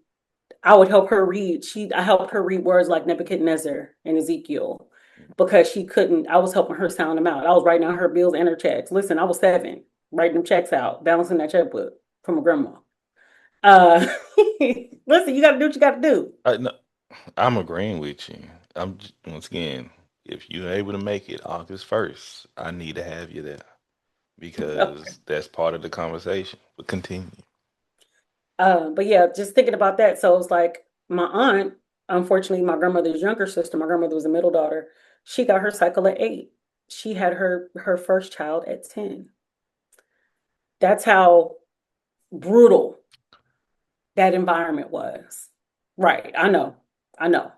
I would help her read. I helped her read words like Nebuchadnezzar and Ezekiel because she couldn't. I was helping her sound them out. I was writing out her bills and her checks. Listen, I was 7, writing them checks out, balancing that checkbook from a grandma. Uh, listen, you got to do what you got to do. No, I'm agreeing with you. Once again, if you're able to make it August 1st, I need to have you there because that's part of the conversation. But continue. But yeah, just thinking about that. So it's like my aunt, unfortunately, my grandmother's younger sister, my grandmother was a middle daughter. She got her cycle at 8. She had her first child at 10. That's how brutal that environment was. Right. I know. I know.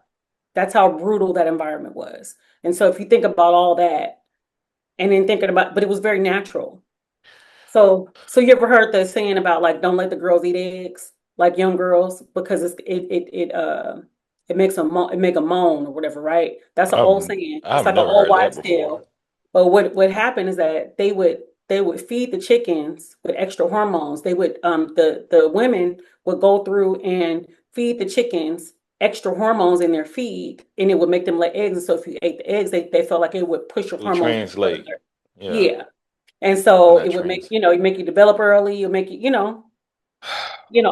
That's how brutal that environment was. And so if you think about all that and then thinking about, but it was very natural. So you ever heard the saying about like don't let the girls eat eggs, like young girls, because it makes it make a moan or whatever, right? That's an old I've saying. It's I've like an never old heard that wives' before. tale. But what happened is that they would feed the chickens with extra hormones. The women would go through and feed the chickens extra hormones in their feed, and it would make them lay eggs. And so if you ate the eggs, they felt like it would push your It would hormones translate. further. Yeah, Yeah. And and so that it would make, translate. it make you develop early, you make you,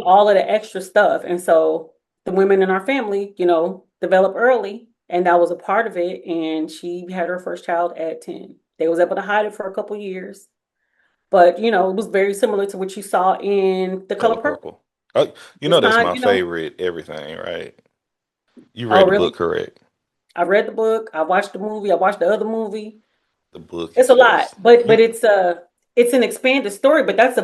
all of the extra stuff. And so the women in our family, develop early, and that was a part of it. And she had her first child at 10. They was able to hide it for a couple years. But, it was very similar to what you saw in The Color Color Purple. Purple. Oh, It's that's not, my favorite everything, right? You oh, read the book, really? correct? I read the book, I watched the movie, I watched the other movie. The book It's is a lot, just but it's an expanded story, but that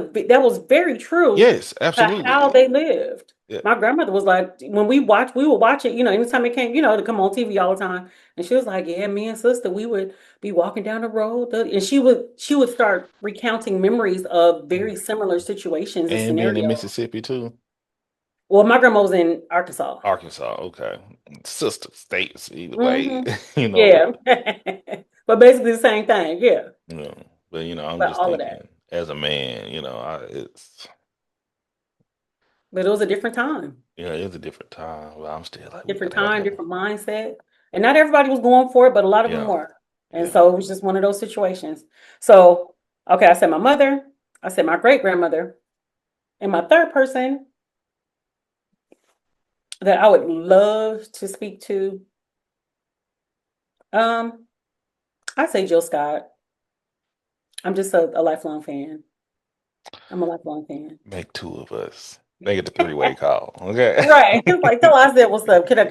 was very true yes, to how absolutely. they lived. Yeah. My grandmother was like, when we would watch it, anytime it came, to come on TV all the time. And she was like, yeah, me and sister, we would be walking down the road. And she would start recounting memories of very similar situations and And being in scenarios. Mississippi too. Well, my grandma was in Arkansas. Arkansas, okay. Sister states, either way, Hmm. you know, Yeah. But basically the same thing. Yeah. you know. But I'm But just all of that. thinking, as a man, it's But it was a different time. it's a different time. But I'm still like, we Different gotta have time, her. different mindset. And not everybody was going for it, but a lot of them Yeah, were. And yeah. so it was just one of those situations. So, okay, I said my mother, I said my great grandmother, And my third person that I would love to speak to, um, I say Jill Scott. I'm just a lifelong fan. I'm a lifelong fan. Make two of us. Make it a three-way call. Okay. Right. It's like tell I said what's up. Could I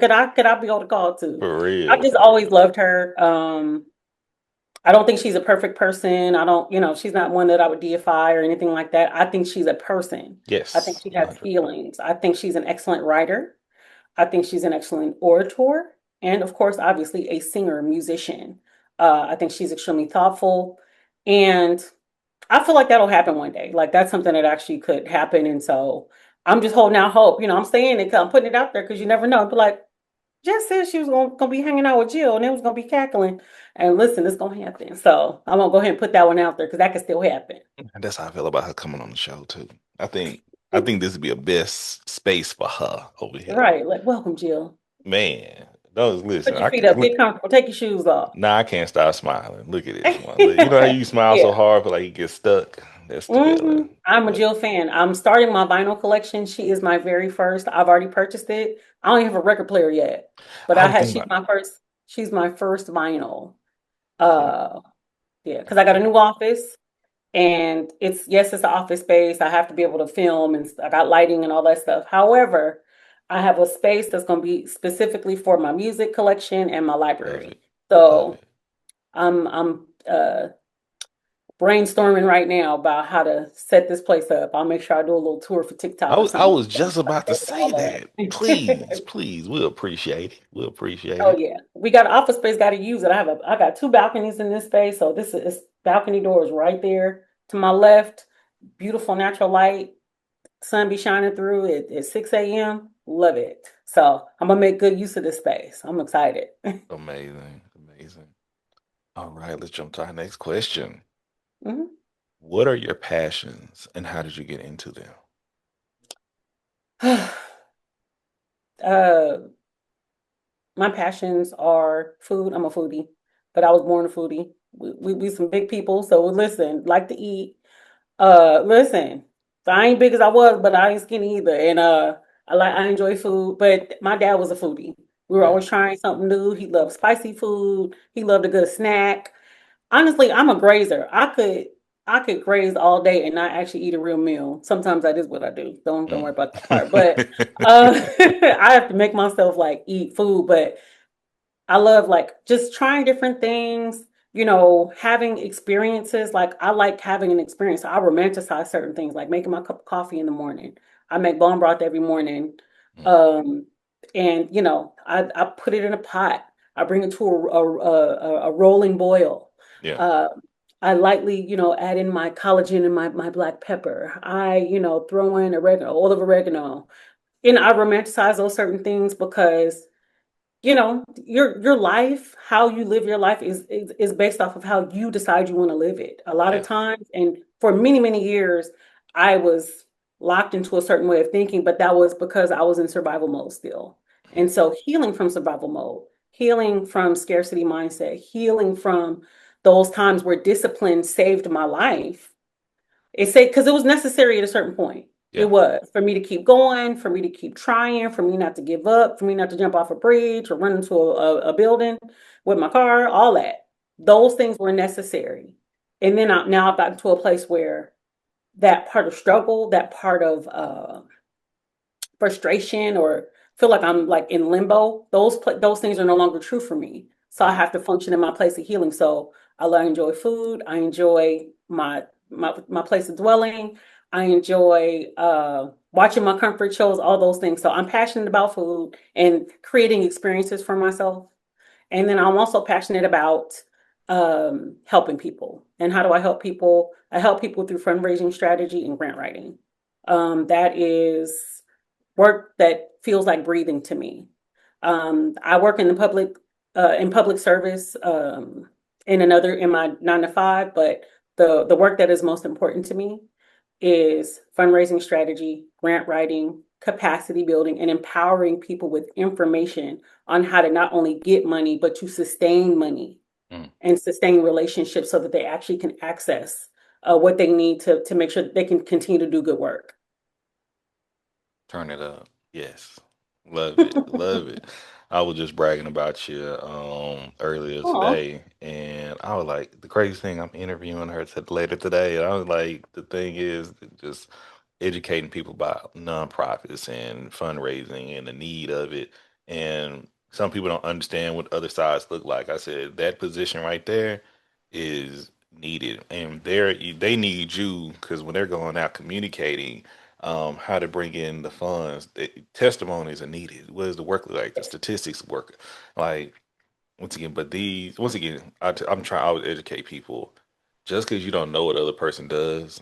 be on the call too? For I real. just For always real. loved her. I don't think she's a perfect person. I don't, she's not one that I would deify or anything like that. I think she's a person. I think Yes. she has 100. feelings. I think she's an excellent writer. I think she's an excellent orator. And of course, obviously, a singer, musician. I think she's extremely thoughtful. And I feel like that'll happen one day. Like that's something that actually could happen. And so I'm just holding out hope. I'm saying it, 'cause I'm putting it out there because you never know. But like, Jess said she was gonna be hanging out with Jill and it was gonna be cackling. And listen, it's gonna happen. So I'm gonna go ahead and put that one out there because that could still happen. And that's how I feel about her coming on the show too. I think I think this would be a best space for her over here. Right. Like, welcome, Jill. Man, those listen, Put your I feet can up, look. get comfortable, take your shoes off. Nah, I can't stop smiling. Look at this one. Look, you know how you smile so Yeah. hard, but like you get stuck. That's the feeling. I'm a But Jill fan. I'm starting my vinyl collection. She is my very first. I've already purchased it. I don't even have a record player yet, but I I was had thinking about she's my first vinyl. okay, Uh yeah, because I got a okay, new office and it's an office space. I have to be able to film and I got lighting and all that stuff. However, I have a space that's going to be specifically for my music collection and my love library. it, love So it. I'm brainstorming right now about how to set this place up. I'll make sure I do a little tour for I TikTok or was I something. was just about to say All that. Please, that. please, we'll appreciate it. We'll appreciate Oh it. yeah, we got office space. Got to use it. I got two balconies in this space, so this is balcony doors right there to my left. Beautiful natural light, sun be shining through it at 6 a.m. Love it. So I'm gonna make good use of this space. I'm excited. Amazing, amazing. All right, let's jump to our next question. Mhm. What are your passions and how did you get into them? uh, my passions are food. I'm a foodie, but I was born a foodie. We some big people, so listen, like to eat. Listen, so I ain't big as I was, but I ain't skinny either. And I enjoy food, but my dad was a foodie. We were Yeah. always trying something new. He loved spicy food. He loved a good snack. Honestly, I'm a grazer. I could graze all day and not actually eat a real meal. Sometimes that is what I do. Don't worry Mm. about that part. But I have to make myself like eat food, but I love like just trying different things, having experiences. Like I like having an experience. I romanticize certain things, like making my cup of coffee in the morning. I make bone broth every morning. Mm. Um, and I put it in a pot. I bring it to a rolling boil. Yeah. Uh, I lightly, add in my collagen and my black pepper. I, throw in oregano, oil of oregano. And I romanticize those certain things because your life, how you live your life is based off of how you decide you want to live it. A lot of Yeah. times, and for many, many years, I was locked into a certain way of thinking, but that was because I was in survival mode still. Mm. And so healing from survival mode, healing from scarcity mindset, healing from those times where discipline saved my life, because it was necessary at a certain point. It Yeah. was for me to keep going, for me to keep trying, for me not to give up, for me not to jump off a bridge or run into a building with my car, all that. Yeah. Those things were necessary. And then now I've gotten to a place where that part of struggle, that part of frustration or feel like I'm like in limbo, those things are no longer true for me. So I Mm. have to function in my place of healing. So I enjoy food. I enjoy my place of dwelling. I enjoy watching my comfort shows, all those things. So I'm passionate about food and creating experiences for myself. And then I'm also passionate about helping people. And how do I help people? I help people through fundraising strategy and grant writing. That is work that feels like breathing to me. I work in public service, in my 9 to 5, but the work that is most important to me is fundraising strategy, grant writing, capacity building, and empowering people with information on how to not only get money, but to sustain money Mm. and sustain relationships so that they actually can access what they need to make sure that they can continue to do good work. Turn it up. Yes. Love it. Love it. I was just bragging about you earlier Oh, today, and I was like, the crazy thing, I'm interviewing her later today, and I was like, the thing is just educating people about nonprofits and fundraising and the need of it. And some people don't understand what other sides look like. I said that position right there is needed, and they need you because when they're going out communicating how to bring in the funds. The testimonies are needed. What does the work look like? The statistics work. Like, once again, I'm trying, I would educate people. Just because you don't know what other person does,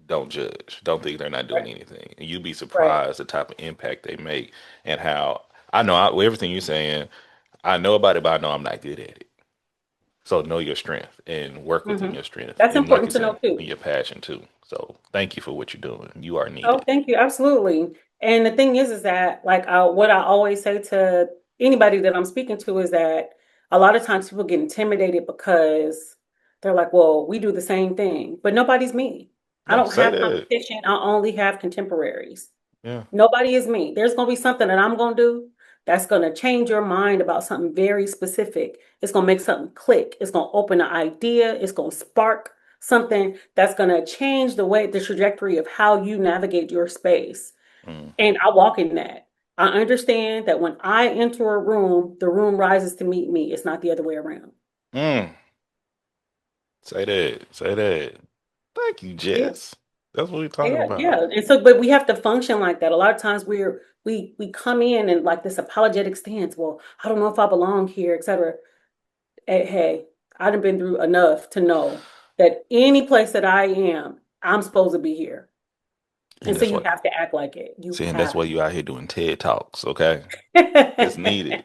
don't judge. Don't think they're not doing right, anything. And you'd be right. surprised the type of impact they make and how with everything you're saying, I know about it, but I know I'm not good at it. So know your strength and work within Hmm. your strength. That's And like you important to know said, too. and your passion too. So thank you for what you're doing. You are Oh, needed. thank you. Absolutely. And the thing is that like what I always say to anybody that I'm speaking to is that a lot of times people get intimidated because they're like, well, we do the same thing, but nobody's me. I No, don't say have that. competition. I only have contemporaries. Yeah. Nobody is me. There's going to be something that I'm going to do that's going to change your mind about something very specific. It's going to make something click. It's going to open an idea. It's going to spark something that's going to change the trajectory of how you navigate your space. Hmm. And I walk in that. I understand that when I enter a room, the room rises to meet me. It's not the other way around. Mm. Say that. Say that. Thank you, Yeah. Jess. That's what we're talking Yeah, about. yeah. And so, but we have to function like that. A lot of times we come in and like this apologetic stance. Well, I don't know if I belong here, etc. Hey, I've been through enough to know that any place that I am, I'm supposed to be here. And And so that's you what have to act like it. You saying that's have why you out here doing TED Talks, okay? It's to. needed.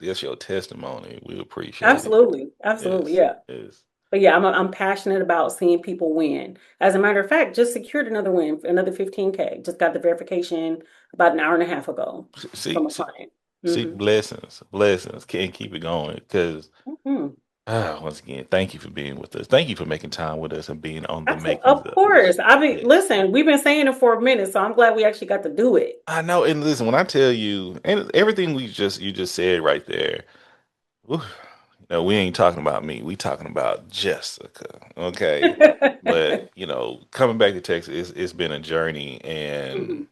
That's your testimony. We appreciate it. Absolutely. Absolutely. Yes. Yeah. Yes. But yeah, I'm passionate about seeing people win. As a matter of fact, just secured another win, another 15K. Just got the verification about an hour and a half ago See, from a see, client. see, Hmm. blessings, blessings. Can't keep it going because Hmm. once again, thank you for being with us. Thank you for making time with us and being on the Absolutely. makings Of of course. I mean, yes. listen, we've been saying it for a minute, so I'm glad we actually got to do it. I know, and listen, when I tell you, and everything you just said right there, whew, we ain't talking about me. We talking about Jessica, okay? But coming back to Texas, it's been a journey, and Mhm.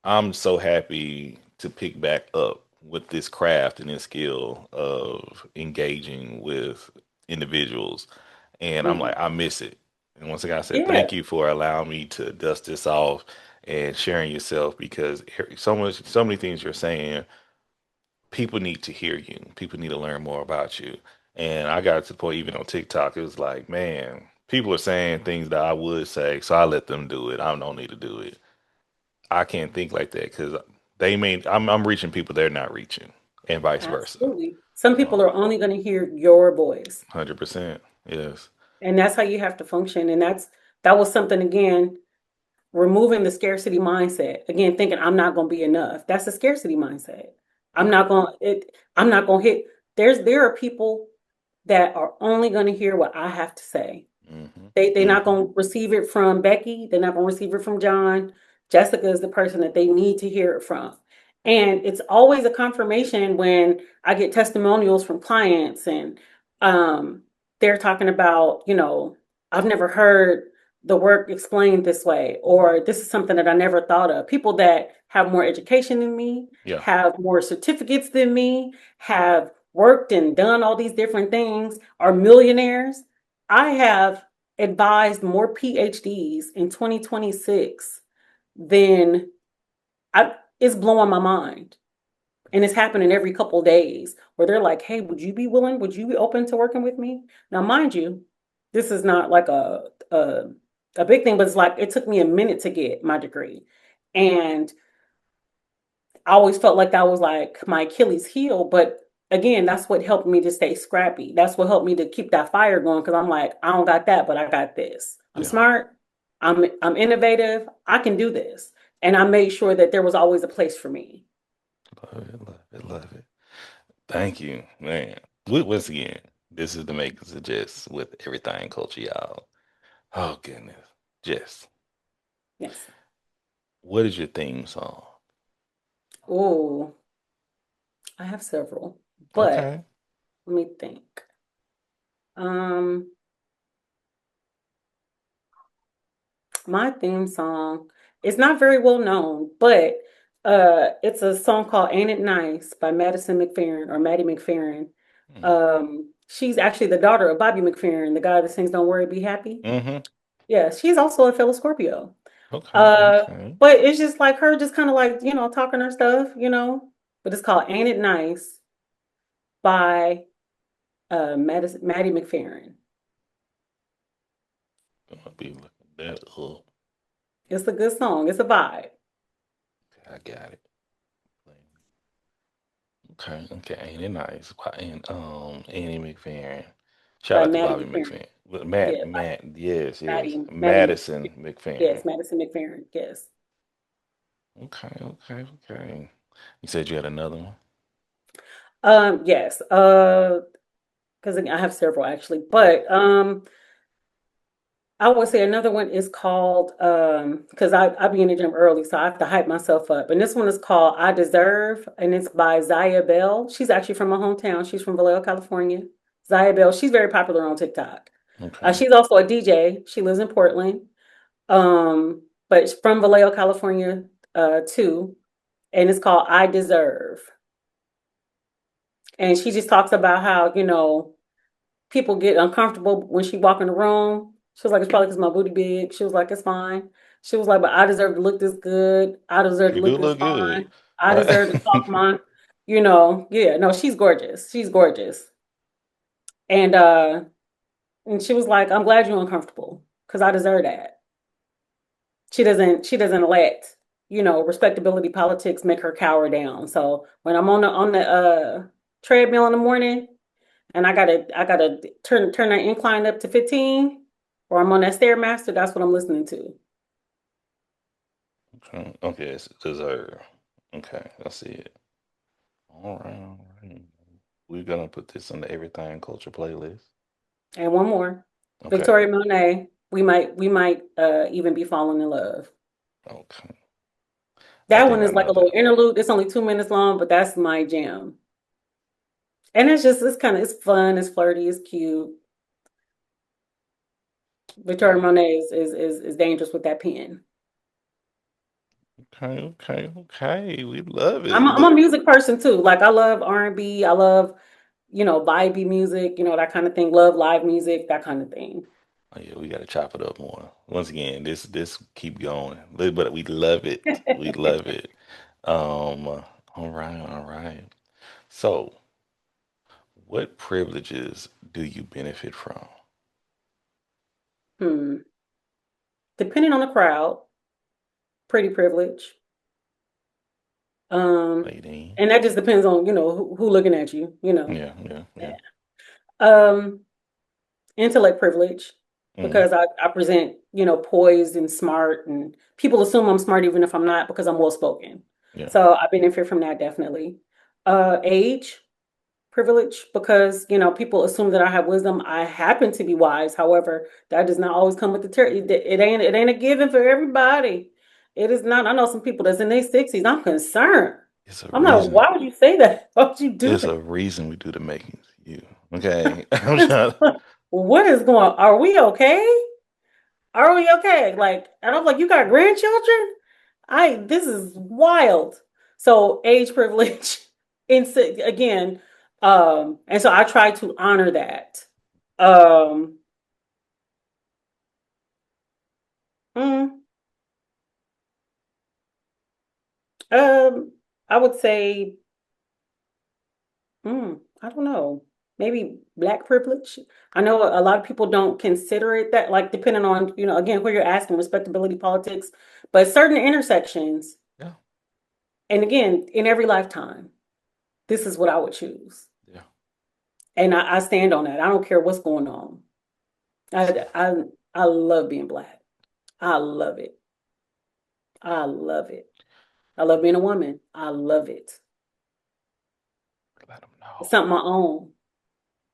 I'm so happy to pick back up with this craft and this skill of engaging with individuals, and I'm like, Mhm. I miss it. And once again, I said, Yeah, thank you for allowing me to dust this off and sharing yourself because so many things you're saying, people need to hear you. People need to learn more about you. And I got to the point, even on TikTok, it was like, man, people are saying things that I would say, so I let them do it. I don't need to do it. I can't think like that because I'm reaching people they're not reaching, and vice versa. absolutely. Some people Um, are only going to hear your voice. 100%. Yes. And that's how you have to function. And that was something again, removing the scarcity mindset. Again, thinking I'm not going to be enough. That's a scarcity mindset. Yeah. I'm not going to hit. There are people that are only going to hear what I have to say. Hmm. They're not Hmm. going to receive it from Becky. They're not going to receive it from John. Jessica is the person that they need to hear it from. And it's always a confirmation when I get testimonials from clients and um, they're talking about, I've never heard the work explained this way, or this is something that I never thought of. People that have more education than me, Yeah. have more certificates than me, have worked and done all these different things, are millionaires. I have advised more PhDs in 2026 than it's blowing my mind. And it's happening every couple of days where they're like, hey, would you be open to working with me? Now, mind you, this is not like a big thing, but it's like it took me a minute to get my degree. And I always felt like that was like my Achilles heel. But again, that's what helped me to stay scrappy. That's what helped me to keep that fire going because I'm like, I don't got that, but I got this. I'm Yeah. smart. I'm innovative. I can do this. And I made sure that there was always a place for me. Love it. Love it. Love it. Thank you, man. Once again, this is the makers of Jess with Everything Culture, y'all. Oh, goodness. Jess, Yes. What is your theme song? Oh, I have several, but Okay. let me think. Um, my theme song is not very well known, but it's a song called "Ain't It Nice" by Madison McFerrin or Maddie McFerrin. Mm. She's actually the daughter of Bobby McFerrin, the guy that sings "Don't Worry, Be Happy." Mm-hmm. Yeah, she's also a fellow Scorpio. Okay. Uh, Okay. but it's just like her, just kind of like talking her stuff. But it's called "Ain't It Nice" by Maddie McFerrin. Gonna be looking that up. It's a good song. It's a vibe Okay, I got it. Okay. Okay. Ain't it nice? And Annie McFerrin. Shout by out to Maddie Bobby McFerrin. McFerrin. But Yeah, by Matt. Yes. Yes. Maddie Madison McFerrin. McFerrin. Yes, Madison McFerrin. Yes. Okay. Okay. Okay. You said you had another one. Yes. Because I have several actually, Yeah. but I would say another one is called because I be in the gym early, so I have to hype myself up. And this one is called "I Deserve," and it's by Zaya Bell. She's actually from my hometown. She's from Vallejo, California. Zaya Bell. She's very popular on TikTok. Okay. She's also a DJ. She lives in Portland, but she's from Vallejo, California, too. And it's called "I Deserve." And she just talks about how people get uncomfortable when she walk in the room. She was like, it's probably because my booty big. She was like, it's fine. She was like, but I deserve to look this good. I deserve to You look do this look good. fine. I Right. deserve to talk yeah, no, she's gorgeous. She's gorgeous. And and she was like, I'm glad you're uncomfortable because I deserve that. She doesn't let, respectability politics make her cower down. So when I'm on the treadmill in the morning, and I gotta turn that incline up to 15, or I'm on that stairmaster. That's what I'm listening to. Okay. Okay. It's deserve. Okay. I see it. All right. All right. We're gonna put this on the Everything Culture playlist. And one more, Okay. Victoria Monet. We might even be falling in love. Okay. I That think one I is like know a little that one. interlude. It's only 2 minutes long, but that's my jam. And it's fun, it's flirty, it's cute. Victoria Okay. Monet is dangerous with that pen. Okay. Okay. Okay. We love I'm it. a, I'm a Look. music person too. Like I love R&B. I love vibey music. That kind of thing. Love live music. That kind of thing. Oh yeah, we gotta chop it up more. Once again, this keep going, but we love it. We love it. All right, all right. So, what privileges do you benefit from, Hmm. Depending on the crowd, pretty privilege. Um, lady? and that just depends on, who looking at you. Yeah, yeah, yeah. Yeah. Um, Intellect privilege Mm, because I present, poised and smart, and people assume I'm smart even if I'm not because I'm well spoken. yeah. So I benefit from that definitely. Age privilege because people assume that I have wisdom. I happen to be wise. However, that does not always come with the it ain't a given for everybody. It is not. I know some people that's in their 60s. I'm concerned. It's a I'm like, reason. why would you say that? Why would you do It's a that? reason we do the makings. You okay? I'm trying. What is going on? Are we okay? Are we okay? Like, and I'm like, you got grandchildren? This is wild. So age privilege, again, and so I try to honor that. Um, mm, um, I would say, I don't know, maybe black privilege. I know a lot of people don't consider it that, like, depending on, again, where you're asking, respectability politics, but certain intersections, Yeah, and again, in every lifetime, this is what I would choose. yeah. And I stand on that. I don't care what's going on. I, I, I love being black. I love it. I love it. I love being a woman. I love it. Let them It's know. something I own.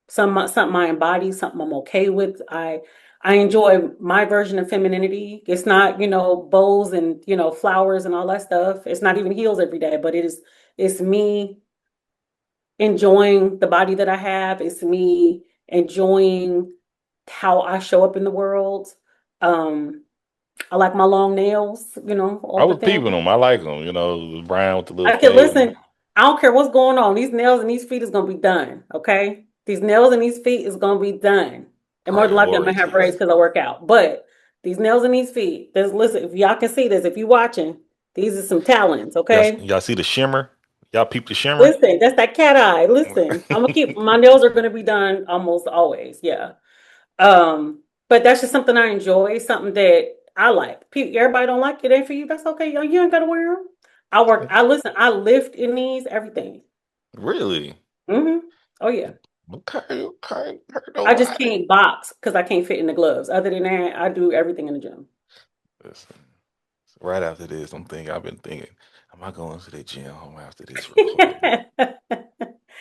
Something I embody. Something I'm okay with. I enjoy my version of femininity. It's not, bows and, flowers and all that stuff. It's not even heels every day, but it's me enjoying the body that I have. It's me enjoying how I show up in the world. Um, I like my long nails, I all the was things. peeping them. I like them. The brown with the little I can fade. listen. I don't care what's going on. These nails and these feet is gonna be done. Okay, these nails and these feet is gonna be done. And more than likely, I'm gonna have braids Priorities. because I work out. But these nails and these feet, there's listen. If y'all can see this, if you watching, these are some talents. Okay, Y'all see the shimmer? Y'all peep the shimmer? listen. That's that cat eye. Listen, I'm gonna keep my nails are gonna be done almost always. Yeah. But that's just something I enjoy. Something that I like. Everybody don't like it. Ain't for you. That's okay. You ain't gotta wear them. I work. I listen. I lift in these everything. Really? Oh yeah. Okay, okay. Heard I just nobody. can't box because I can't fit in the gloves. Other than that, I do everything in the gym. Listen, right after this, I've been thinking, am I going to the gym after this recording?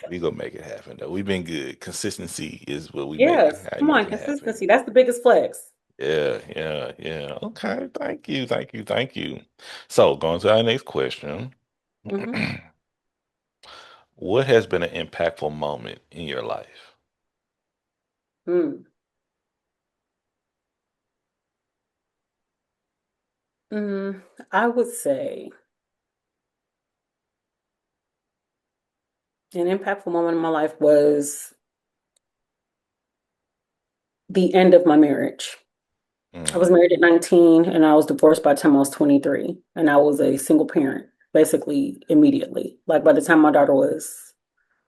We gonna make it happen though. We've been good. Consistency is what we make. Yes. I Come make on, it happen. consistency. That's the biggest flex. Yeah, yeah, yeah. Okay, thank you, thank you, thank you. So, going to our next question. Hmm. What has been an impactful moment in your life? Mm. Mm. I would say an impactful moment in my life was the end of my marriage. I was Mm, married at 19 and I was divorced by the time I was 23. And I was a single parent basically immediately. Like by the time my daughter was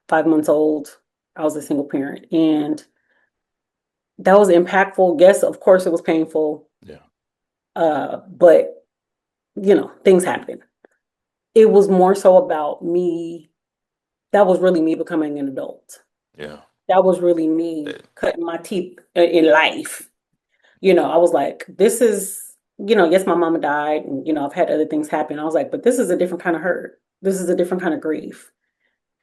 5 months old, I was a single parent. And that was impactful. Yes, of course it was painful. yeah, But things happen. It was more so about me. That was really me becoming an adult. yeah. That was really me That, cutting my teeth in life. I was like, this is, yes, my mama died and, I've had other things happen. I was like, but this is a different kind of hurt. This is a different kind of grief.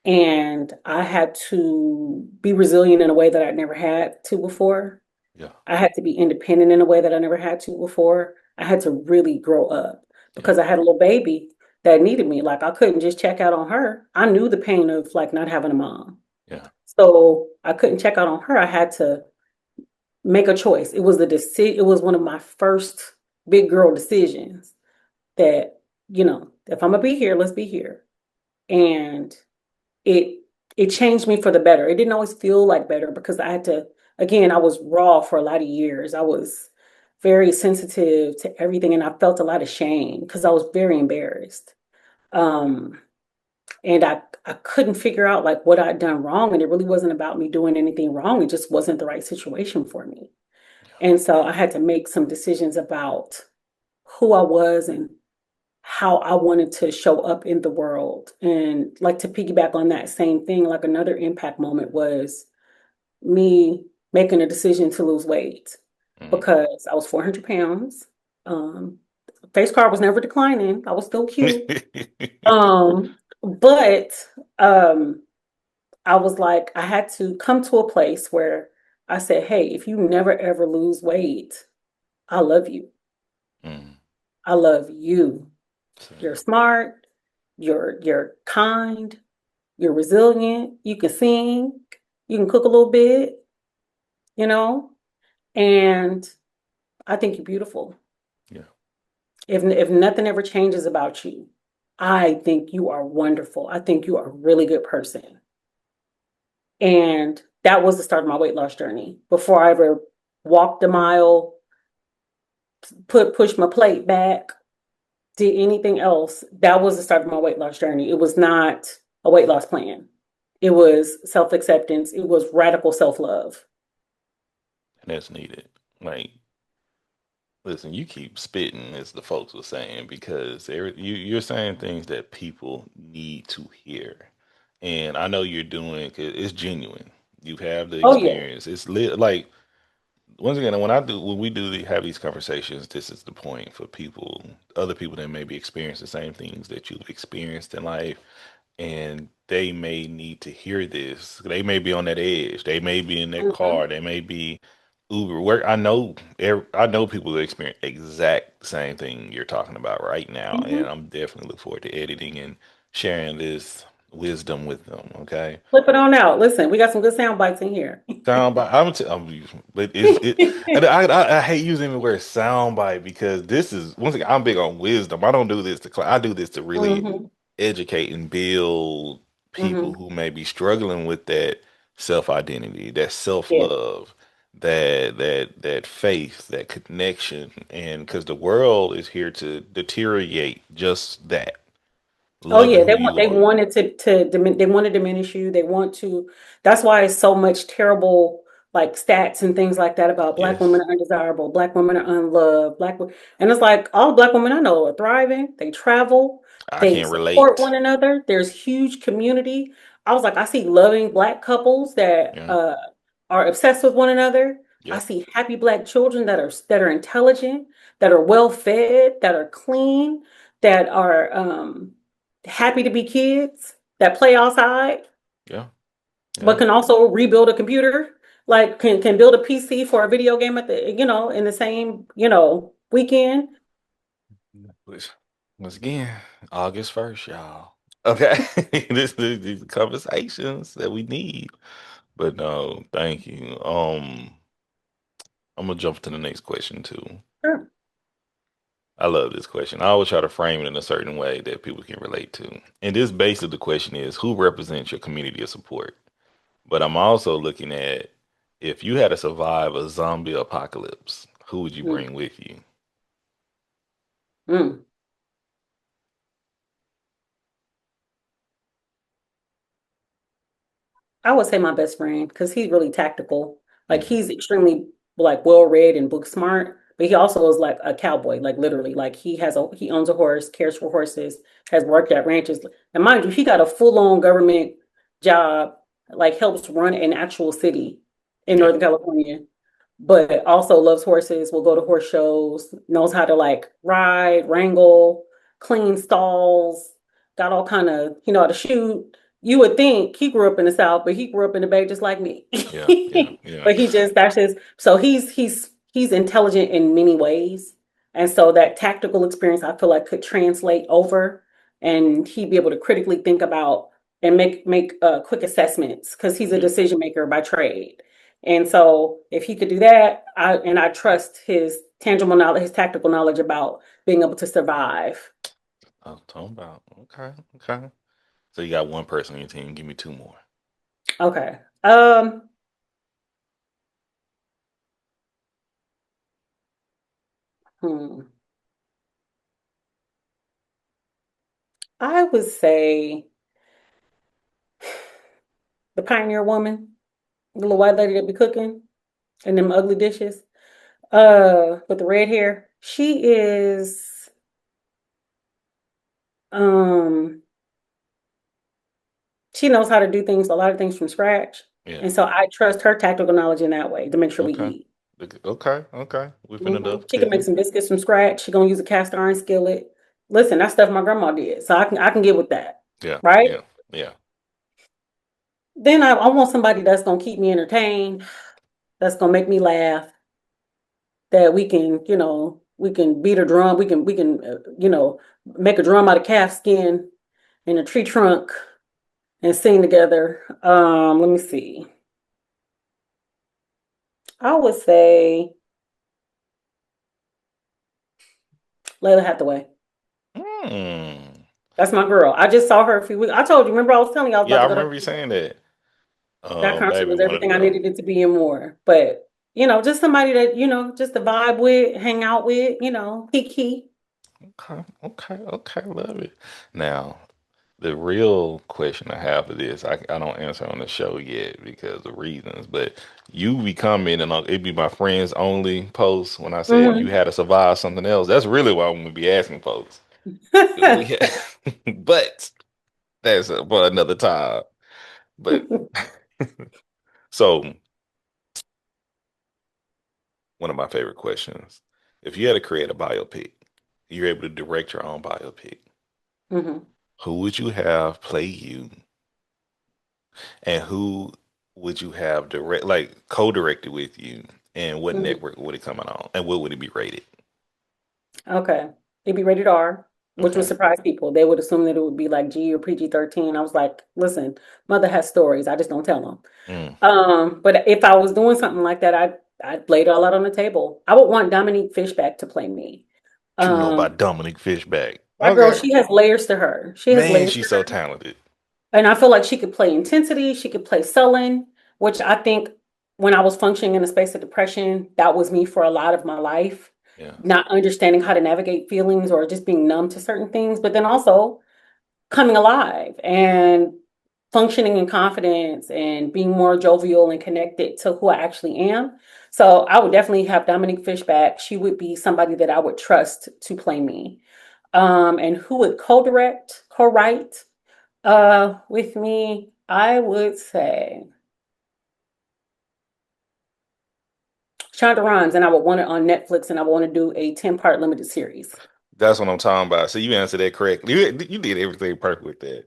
And I had to be resilient in a way that I'd never had to before. yeah, I had to be independent in a way that I never had to before. I had to really grow up yeah, because I had a little baby that needed me. Like I couldn't just check out on her. I knew the pain of like not having a mom. yeah, So I couldn't check out on her. I had to make a choice. It was the decision. It was one of my first big girl decisions that, if I'm gonna be here, let's be here. And it it changed me for the better. It didn't always feel like better because I had to, again, I was raw for a lot of years. I was very sensitive to everything and I felt a lot of shame because I was very embarrassed. Um, and I couldn't figure out like what I'd done wrong. And it really wasn't about me doing anything wrong. It just wasn't the right situation for me. And so I had to make some decisions about who I was and how I wanted to show up in the world. And like to piggyback on that same thing, like another impact moment was me making a decision to lose weight mm. because I was 400 pounds. Um, Face card was never declining. I was still cute. But I was like, I had to come to a place where I said, hey, if you never ever lose weight, I love you. Mm, I love you. You're same. smart, you're kind, you're resilient, you can sing, you can cook a little bit, you know, and I think you're beautiful. Yeah, If nothing ever changes about you, I think you are wonderful. I think you are a really good person. And that was the start of my weight loss journey. Before I ever walked a mile, pushed my plate back, did anything else, that was the start of my weight loss journey. It was not a weight loss plan. It was self-acceptance. It was radical self-love. and that's needed. Like, listen, you keep spitting, as the folks were saying, because you're saying things that people need to hear. And I know you're doing, 'cause it's genuine. You have the Oh yeah. experience. Like, once again, when we do have these conversations, this is the point for people, other people that maybe experience the same things that you've experienced in life, and they may need to hear this. They may be on that edge. They may be in that Mhm. car. They may be Uber work. I know people who experience exact same thing you're talking about right now, and Mhm. I'm definitely look forward to editing and sharing this wisdom with them. Okay. Flip it on out. Listen, we got some good sound bites in here. Soundbite. But is it? And I hate using the word soundbite because this is once again I'm big on wisdom. I don't do this to I do this to really Hmm. educate and build people Hmm. who may be struggling with that self-identity, that Yeah. self-love, that faith, that connection, and because the world is here to deteriorate just that, Oh loving yeah, who you they are. wanted they want to diminish you. They want to. That's why it's so much terrible like stats and things like that about black women Yes, are undesirable, black women are unloved, and it's like all black women I know are thriving. They travel, I they can support relate. one another. There's huge community. I was like, I see loving black couples that Yeah, are obsessed with one another. I yep, see happy black children that are intelligent, that are well fed, that are clean, that are happy to be kids that play outside, yeah, but yeah. can also rebuild a computer, like can build a PC for a video game at the in the same weekend. Which, once again, August 1st, y'all. Okay. These conversations that we need. But no, thank you. I'm gonna jump to the next question too. Sure. I love this question. I always try to frame it in a certain way that people can relate to. And this basically the question is who represents your community of support? But I'm also looking at if you had to survive a zombie apocalypse, who would you Mm, bring with you? mm. I would say my best friend because he's really tactical. Like Okay. he's extremely like well read and book smart, but he also is like a cowboy, like literally. Like he owns a horse, cares for horses, has worked at ranches. And mind you, he got a full-on government job, like helps run an actual city in Yeah. Northern California, but also loves horses, will go to horse shows, knows how to like ride, wrangle, clean stalls, got all kind of, how to shoot. You would think he grew up in the South, but he grew up in the Bay just like me. Yeah. Yeah. Yeah. But that's his, so he's intelligent in many ways. And so that tactical experience I feel like could translate over and he'd be able to critically think about and make quick assessments because he's a Yeah. decision maker by trade. And so if he could do that, I trust his tangible knowledge, his tactical knowledge about being able to survive. I was talking about. Okay. Okay. So you got one person on your team. Give me two more. Okay. Hmm. I would say the pioneer woman, the little white lady that be cooking and them ugly dishes. With the red hair. Um she knows how to do things, a lot of things from scratch. Yeah. And so I trust her tactical knowledge in that way to make sure we Okay. eat. Okay. Okay. We finna She can make dovetail. some biscuits from scratch. She gonna use a cast iron skillet. Listen, that stuff my grandma did, so I can get with that, Yeah. right? Yeah. Yeah. Then I want somebody that's gonna keep me entertained, that's gonna make me laugh, that we can beat a drum, we can make a drum out of calf skin in a tree trunk and sing together. Let me see. I would say Layla Hathaway. Hmm. That's my girl. I just saw her a few weeks. I told you, remember I was telling you I was Yeah, about I to go to remember you saying that. that concert Baby was wanted to everything I go. needed it to be and more. But just somebody that, just to vibe with, hang out with, kiki. Okay. Okay. Okay. Love it. Now, the real question I have for this, I don't answer on the show yet because of reasons, but you be commenting on it be my friends only post when I said you Hmm. had to survive something else. That's really what I'm gonna be asking folks. We but that's for another time. But so one of my favorite questions. If you had to create a biopic, you're able to direct your own biopic. Hmm. Who would you have play you, and who would you have direct, like co-directed with you? and what Mhm. network would it come on, and what would it be rated? Okay. It'd be rated R, which would Okay. surprise people. They would assume that it would be like G or PG-13. I was like, listen, mother has stories. I just don't tell them. Mm. But if I was doing something like that, I'd lay it all out on the table. I would want Dominique Fishback to play me. What you know Um, about Dominic Fishback? that girl, Okay. she has layers to her. She has Man, layers she's to so her. talented. And I feel like she could play intensity, she could play sullen, which I think when I was functioning in a space of depression, that was me for a lot of my life, Yeah. not understanding how to navigate feelings or just being numb to certain things, but then also coming alive and functioning in confidence and being more jovial and connected to who I actually am. So I would definitely have Dominique Fishback. She would be somebody that I would trust to play me. And who would co-direct, co-write with me? I would say Shonda Rhimes, and I would want it on Netflix, and I would want to do a 10-part limited series. That's what I'm talking about. So you answered that correctly. You did everything perfect with that.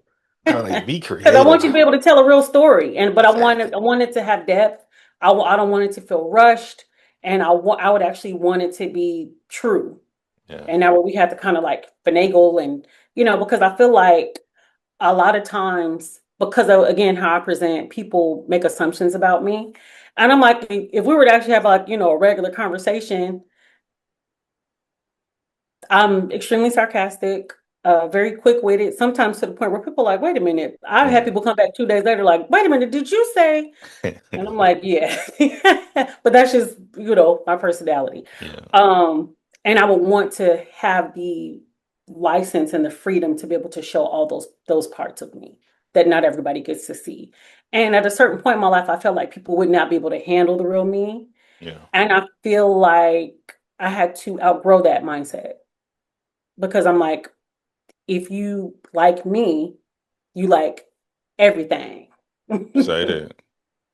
I was like, be Because I want creative. you to be able to tell a real story, but Exactly. I want it to have depth. I don't want it to feel rushed, and I would actually want it to be true. Yeah. And now we have to kind of like finagle and because I feel like a lot of times because of again how I present, people make assumptions about me, and I'm like, if we were to actually have like a regular conversation, I'm extremely sarcastic, very quick-witted, sometimes to the point where people are like, wait a minute. I had Mm. people come back 2 days later, like, wait a minute, did you say? And I'm like, yeah. But that's just, my personality. Yeah. Um, and I would want to have the license and the freedom to be able to show all those parts of me that not everybody gets to see. And at a certain point in my life, I felt like people would not be able to handle the real me. Yeah. And I feel like I had to outgrow that mindset because I'm like, if you like me, you like everything. Say that.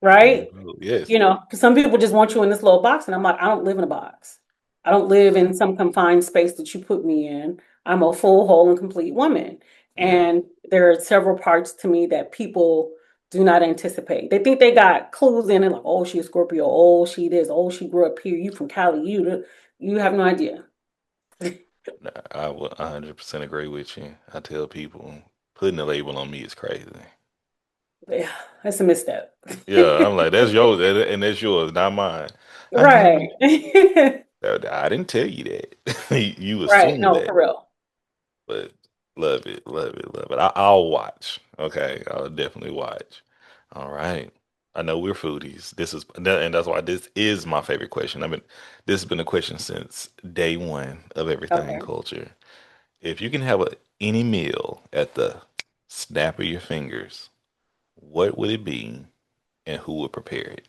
Right? Yes. 'Cause some people just want you in this little box, and I'm like, I don't live in a box. I don't live in some confined space that you put me in. I'm a full, whole, and complete woman. Yeah. And there are several parts to me that people do not anticipate. They think they got clues in it, like, oh, she's a Scorpio, oh, she this, oh, she grew up here, you from Cali, you have no idea. Nah, I would 100% agree with you. I tell people putting a label on me is crazy. Yeah, that's a misstep. Yeah, I'm like, that's yours, and that's yours, not mine. I know Right. I didn't tell you that. You Right. assumed No, that, for real. but love it, love it, love it. I'll watch. Okay, I'll definitely watch. All right. I know we're foodies. And that's why this is my favorite question. This has been a question since day one of everything Okay. culture. If you can have any meal at the snap of your fingers, what would it be and who would prepare it?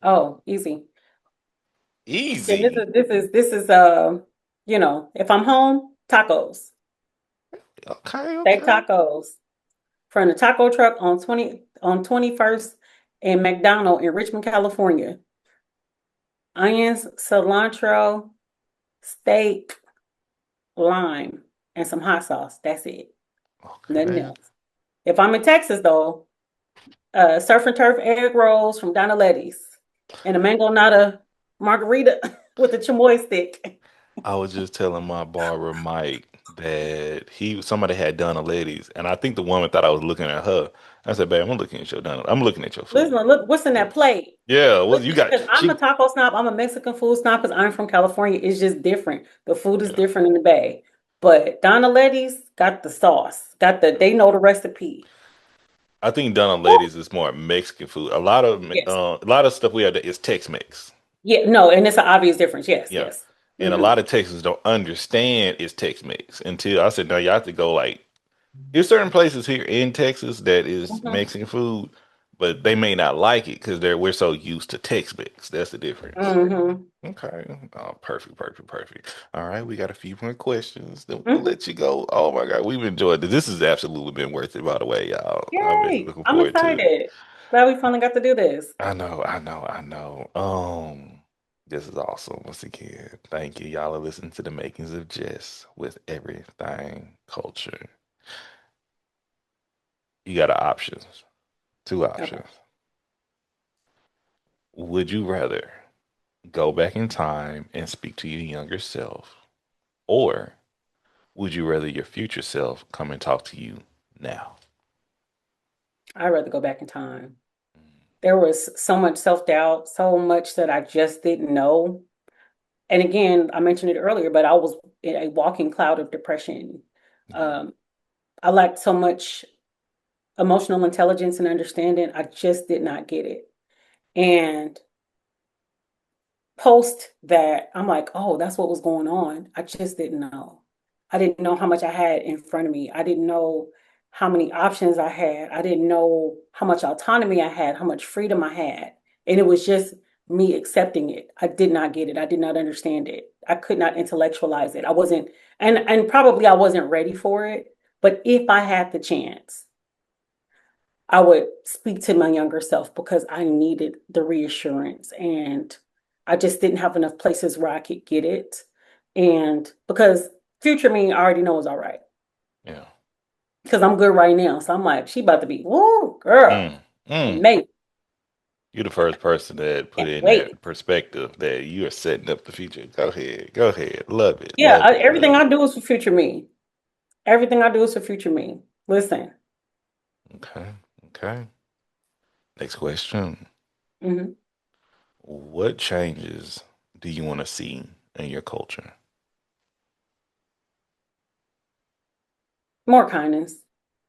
Oh, easy. And Easy. if I'm home, tacos, Okay, steak okay. tacos from the taco truck on 21st and McDonald in Richmond, California. Onions, cilantro, steak, lime, and some hot sauce. That's it. Nothing Okay. else. If I'm in Texas though, surf and turf egg rolls from Donna Letty's and a mango nata margarita with a chamoy stick. I was just telling my barber Mike that somebody had done a ladies, and I think the woman thought I was looking at her. I said, "Babe, I'm looking at your Donna. I'm looking at your Listen, food." look what's in that plate. Yeah, well, you got Because I'm a she. taco snob, I'm a Mexican food snob because I'm from California. It's just different. The food is Yeah, different in the Bay. But Donna Letty's got the sauce, they know the recipe. I think Donna Woo! ladies is more Mexican food. Yes. A lot of stuff we have that is Tex-Mex. Yeah, no, and it's an obvious difference. Yes, Yeah, yes. and a Hmm. lot of Texans don't understand it's Tex-Mex until I said, "No, you have to go like." There's certain places here in Texas that is Hmm. Mexican food, but they may not like it because we're so used to Tex-Mex. That's the difference. Hmm. Okay. Oh, perfect, perfect, perfect. All right, we got a few more questions. Then we'll Hmm. let you go. Oh my God, we've enjoyed this. This has absolutely been worth it, by the way, y'all. I've been Yay. looking I'm forward to it. excited. Glad we finally got to do this. I know, I know, I know. This is awesome. Once again, thank you. Y'all are listening to the makings of Jess with Everything Culture. You got options, two Okay. options. Would you rather Go back in time and speak to your younger self, or would you rather your future self come and talk to you now? I'd rather go back in time. There was so much self-doubt, so much that I just didn't know. And again, I mentioned it earlier, but I was in a walking cloud of depression. Yeah. Um, I lacked so much emotional intelligence and understanding. I just did not get it. And post that, I'm like, oh, that's what was going on. I just didn't know. I didn't know how much I had in front of me. I didn't know how many options I had. I didn't know how much autonomy I had, how much freedom I had. And it was just me accepting it. I did not get it. I did not understand it. I could not intellectualize it. I wasn't, and probably I wasn't ready for it. But if I had the chance, I would speak to my younger self because I needed the reassurance and I just didn't have enough places where I could get it. And because future me, I already know is all right Yeah. because I'm good right now. So I'm like, she about to be, woo, girl, Mm, mm. amazing. You're the first person that put Can't in wait. that perspective that you are setting up the future. Go ahead. Go ahead. Love it. Yeah, Love it. everything Love I it. do is for future me. Everything I do is for future me. Listen. Okay. Okay. Next question. Mhm. What changes do you want to see in your culture? More kindness.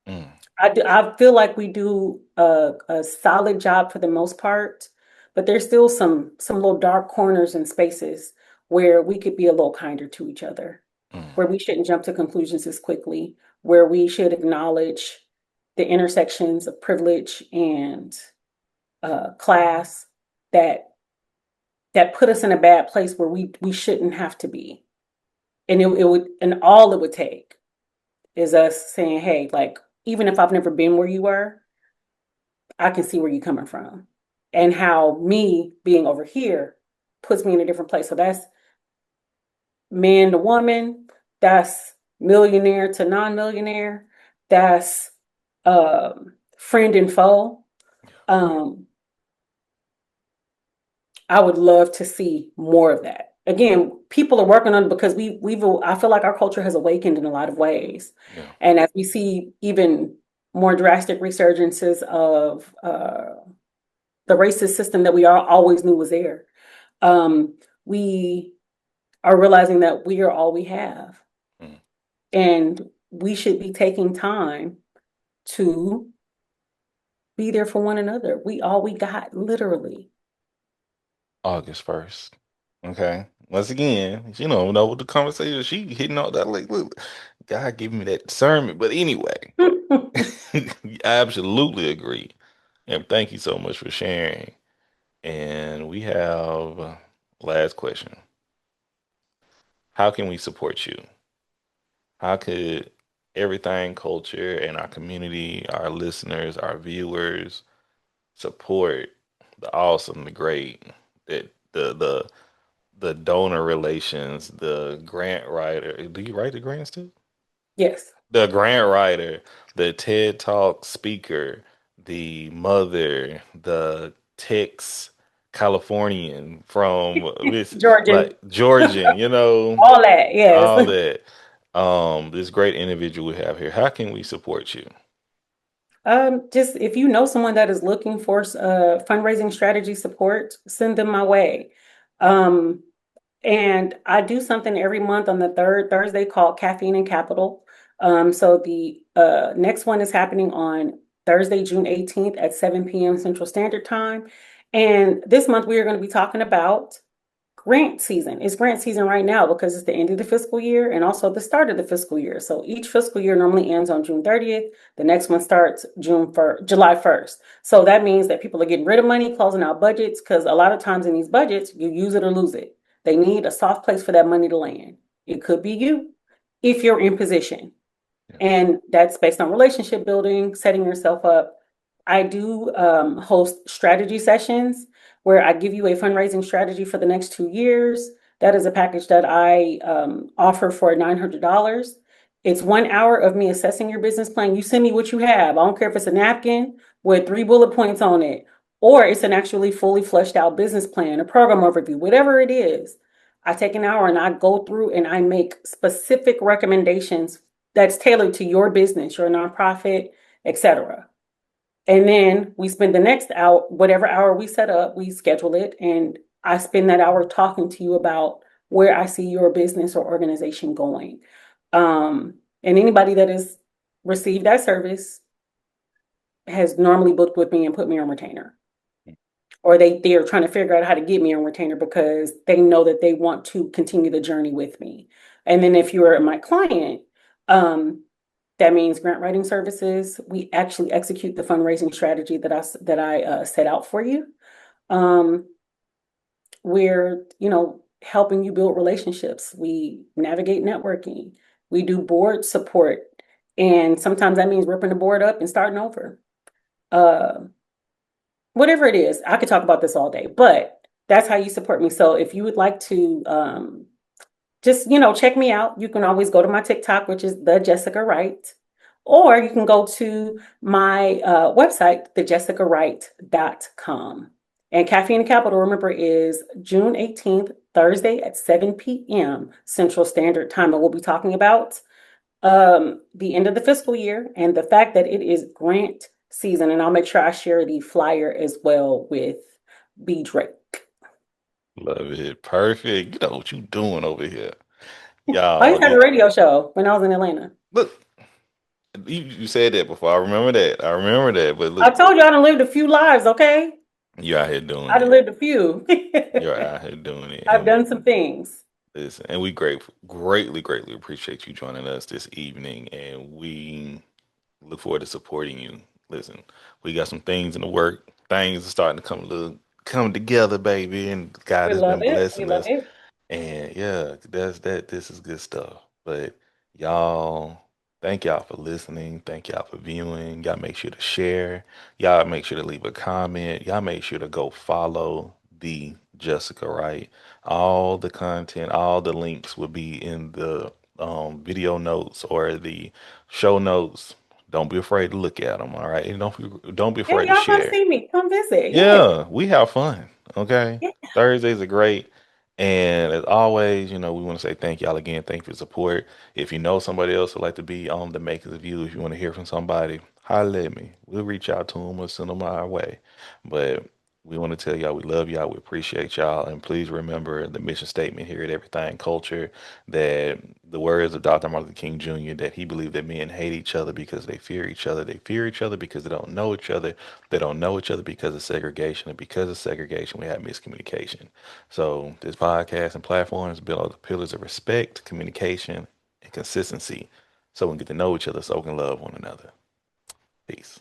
Mm, I feel like we do a solid job for the most part, but there's still some little dark corners and spaces where we could be a little kinder to each other, mm. where we shouldn't jump to conclusions as quickly, where we should acknowledge the intersections of privilege and class that that put us in a bad place where we shouldn't have to be. And it would, and all it would take is us saying, hey, like, even if I've never been where you were, I can see where you're coming from and how me being over here puts me in a different place. So that's man to woman, that's millionaire to non-millionaire, that's friend and foe. Um, I would love to see more of that. Again, people are working on it because I feel like our culture has awakened in a lot of ways. Yeah. And as we see even more drastic resurgences of the racist system that we all always knew was there, we are realizing that we are all we have. Mm. And we should be taking time to be there for one another. We all we got, literally. August 1st. Okay. Once again, you know what the conversation she hitting all that like look, God give me that discernment. But anyway, I absolutely agree. And thank you so much for sharing. And we have last question. How can we support you? How could everything culture and our community, our listeners, our viewers support the awesome, the great, that the donor relations, the grant writer. Do you write the grants too? Yes. The grant writer, the TED Talk speaker, the mother, the Tex Californian from this Georgian. like Georgian, All that, yes. all that. This great individual we have here. How can we support you? Just if you know someone that is looking for fundraising strategy support, send them my way. Um, And I do something every month on the third Thursday called Caffeine and Capital. So the next one is happening on Thursday, June 18th at 7 p.m. Central Standard Time. And this month we are going to be talking about grant season. It's grant season right now because it's the end of the fiscal year and also the start of the fiscal year. So each fiscal year normally ends on June 30th. The next one starts July 1st. So that means that people are getting rid of money, closing out budgets, because a lot of times in these budgets, you use it or lose it. They need a soft place for that money to land. It could be you if you're in position. Yeah. And that's based on relationship building, setting yourself up. I do host strategy sessions where I give you a fundraising strategy for the next 2 years. That is a package that I offer for $900. It's 1 hour of me assessing your business plan. You send me what you have. I don't care if it's a napkin with 3 bullet points on it or it's an actually fully fleshed out business plan, a program overview, whatever it is. I take an hour and I go through and I make specific recommendations that's tailored to your business, your nonprofit, etc. And then we spend the next hour, whatever hour we set up, we schedule it, and I spend that hour talking to you about where I see your business or organization going. And anybody that has received that service has normally booked with me and put me on retainer, or they're trying to figure out how to get me on retainer because they know that they want to continue the journey with me. And then if you're my client, um, that means grant writing services. We actually execute the fundraising strategy that I set out for you. Um, we're helping you build relationships. We navigate networking. We do board support, and sometimes that means ripping the board up and starting over. Uh, Whatever it is, I could talk about this all day, but that's how you support me. So if you would like to just check me out, you can always go to my TikTok, which is the Jessica Wright, or you can go to my website, thejessicawright.com. And Caffeine Capital, remember, is June 18th, Thursday at 7 p.m. Central Standard Time. And we'll be talking about the end of the fiscal year and the fact that it is grant season. And I'll make sure I share the flyer as well with B Drake. Love it. Perfect. You know what you doing over here. I Y'all, used to have a radio show when I was in Atlanta. look, you said that before. I remember that. I remember that. But I look, told you I done lived a few lives, okay? you're out here doing I done it. lived a few. You're out here doing it. I've done some things. Listen, and we greatly appreciate you joining us this evening. And we look forward to supporting you. Listen, we got some things in the work. Things are starting to come together, baby. And God We has love been it. We blessing love us. it. And yeah, that's that. This is good stuff. But y'all, thank y'all for listening. Thank y'all for viewing. Y'all make sure to share. Y'all make sure to leave a comment. Y'all make sure to go follow the Jessica Wright. All the content, all the links will be in the video notes or the show notes. Don't be afraid to look at them. All right, and don't be Yeah, afraid to y'all come share. see me. Come visit. Yeah. Yeah, we have fun. Okay. Yeah. Thursdays are great. And as always, we want to say thank y'all again. Thank you for your support. If you know somebody else would like to be on the Makers of You, if you want to hear from somebody, holler at me. We'll reach out to them or send them our way. But we want to tell y'all we love y'all. We appreciate y'all. And please remember the mission statement here at Everything Culture, that the words of Dr. Martin Luther King Jr., that he believed that men hate each other because they fear each other. They fear each other because they don't know each other. They don't know each other because of segregation. And because of segregation, we have miscommunication. So this podcast and platform is built on the pillars of respect, communication, and consistency, so we can get to know each other so we can love one another. Peace.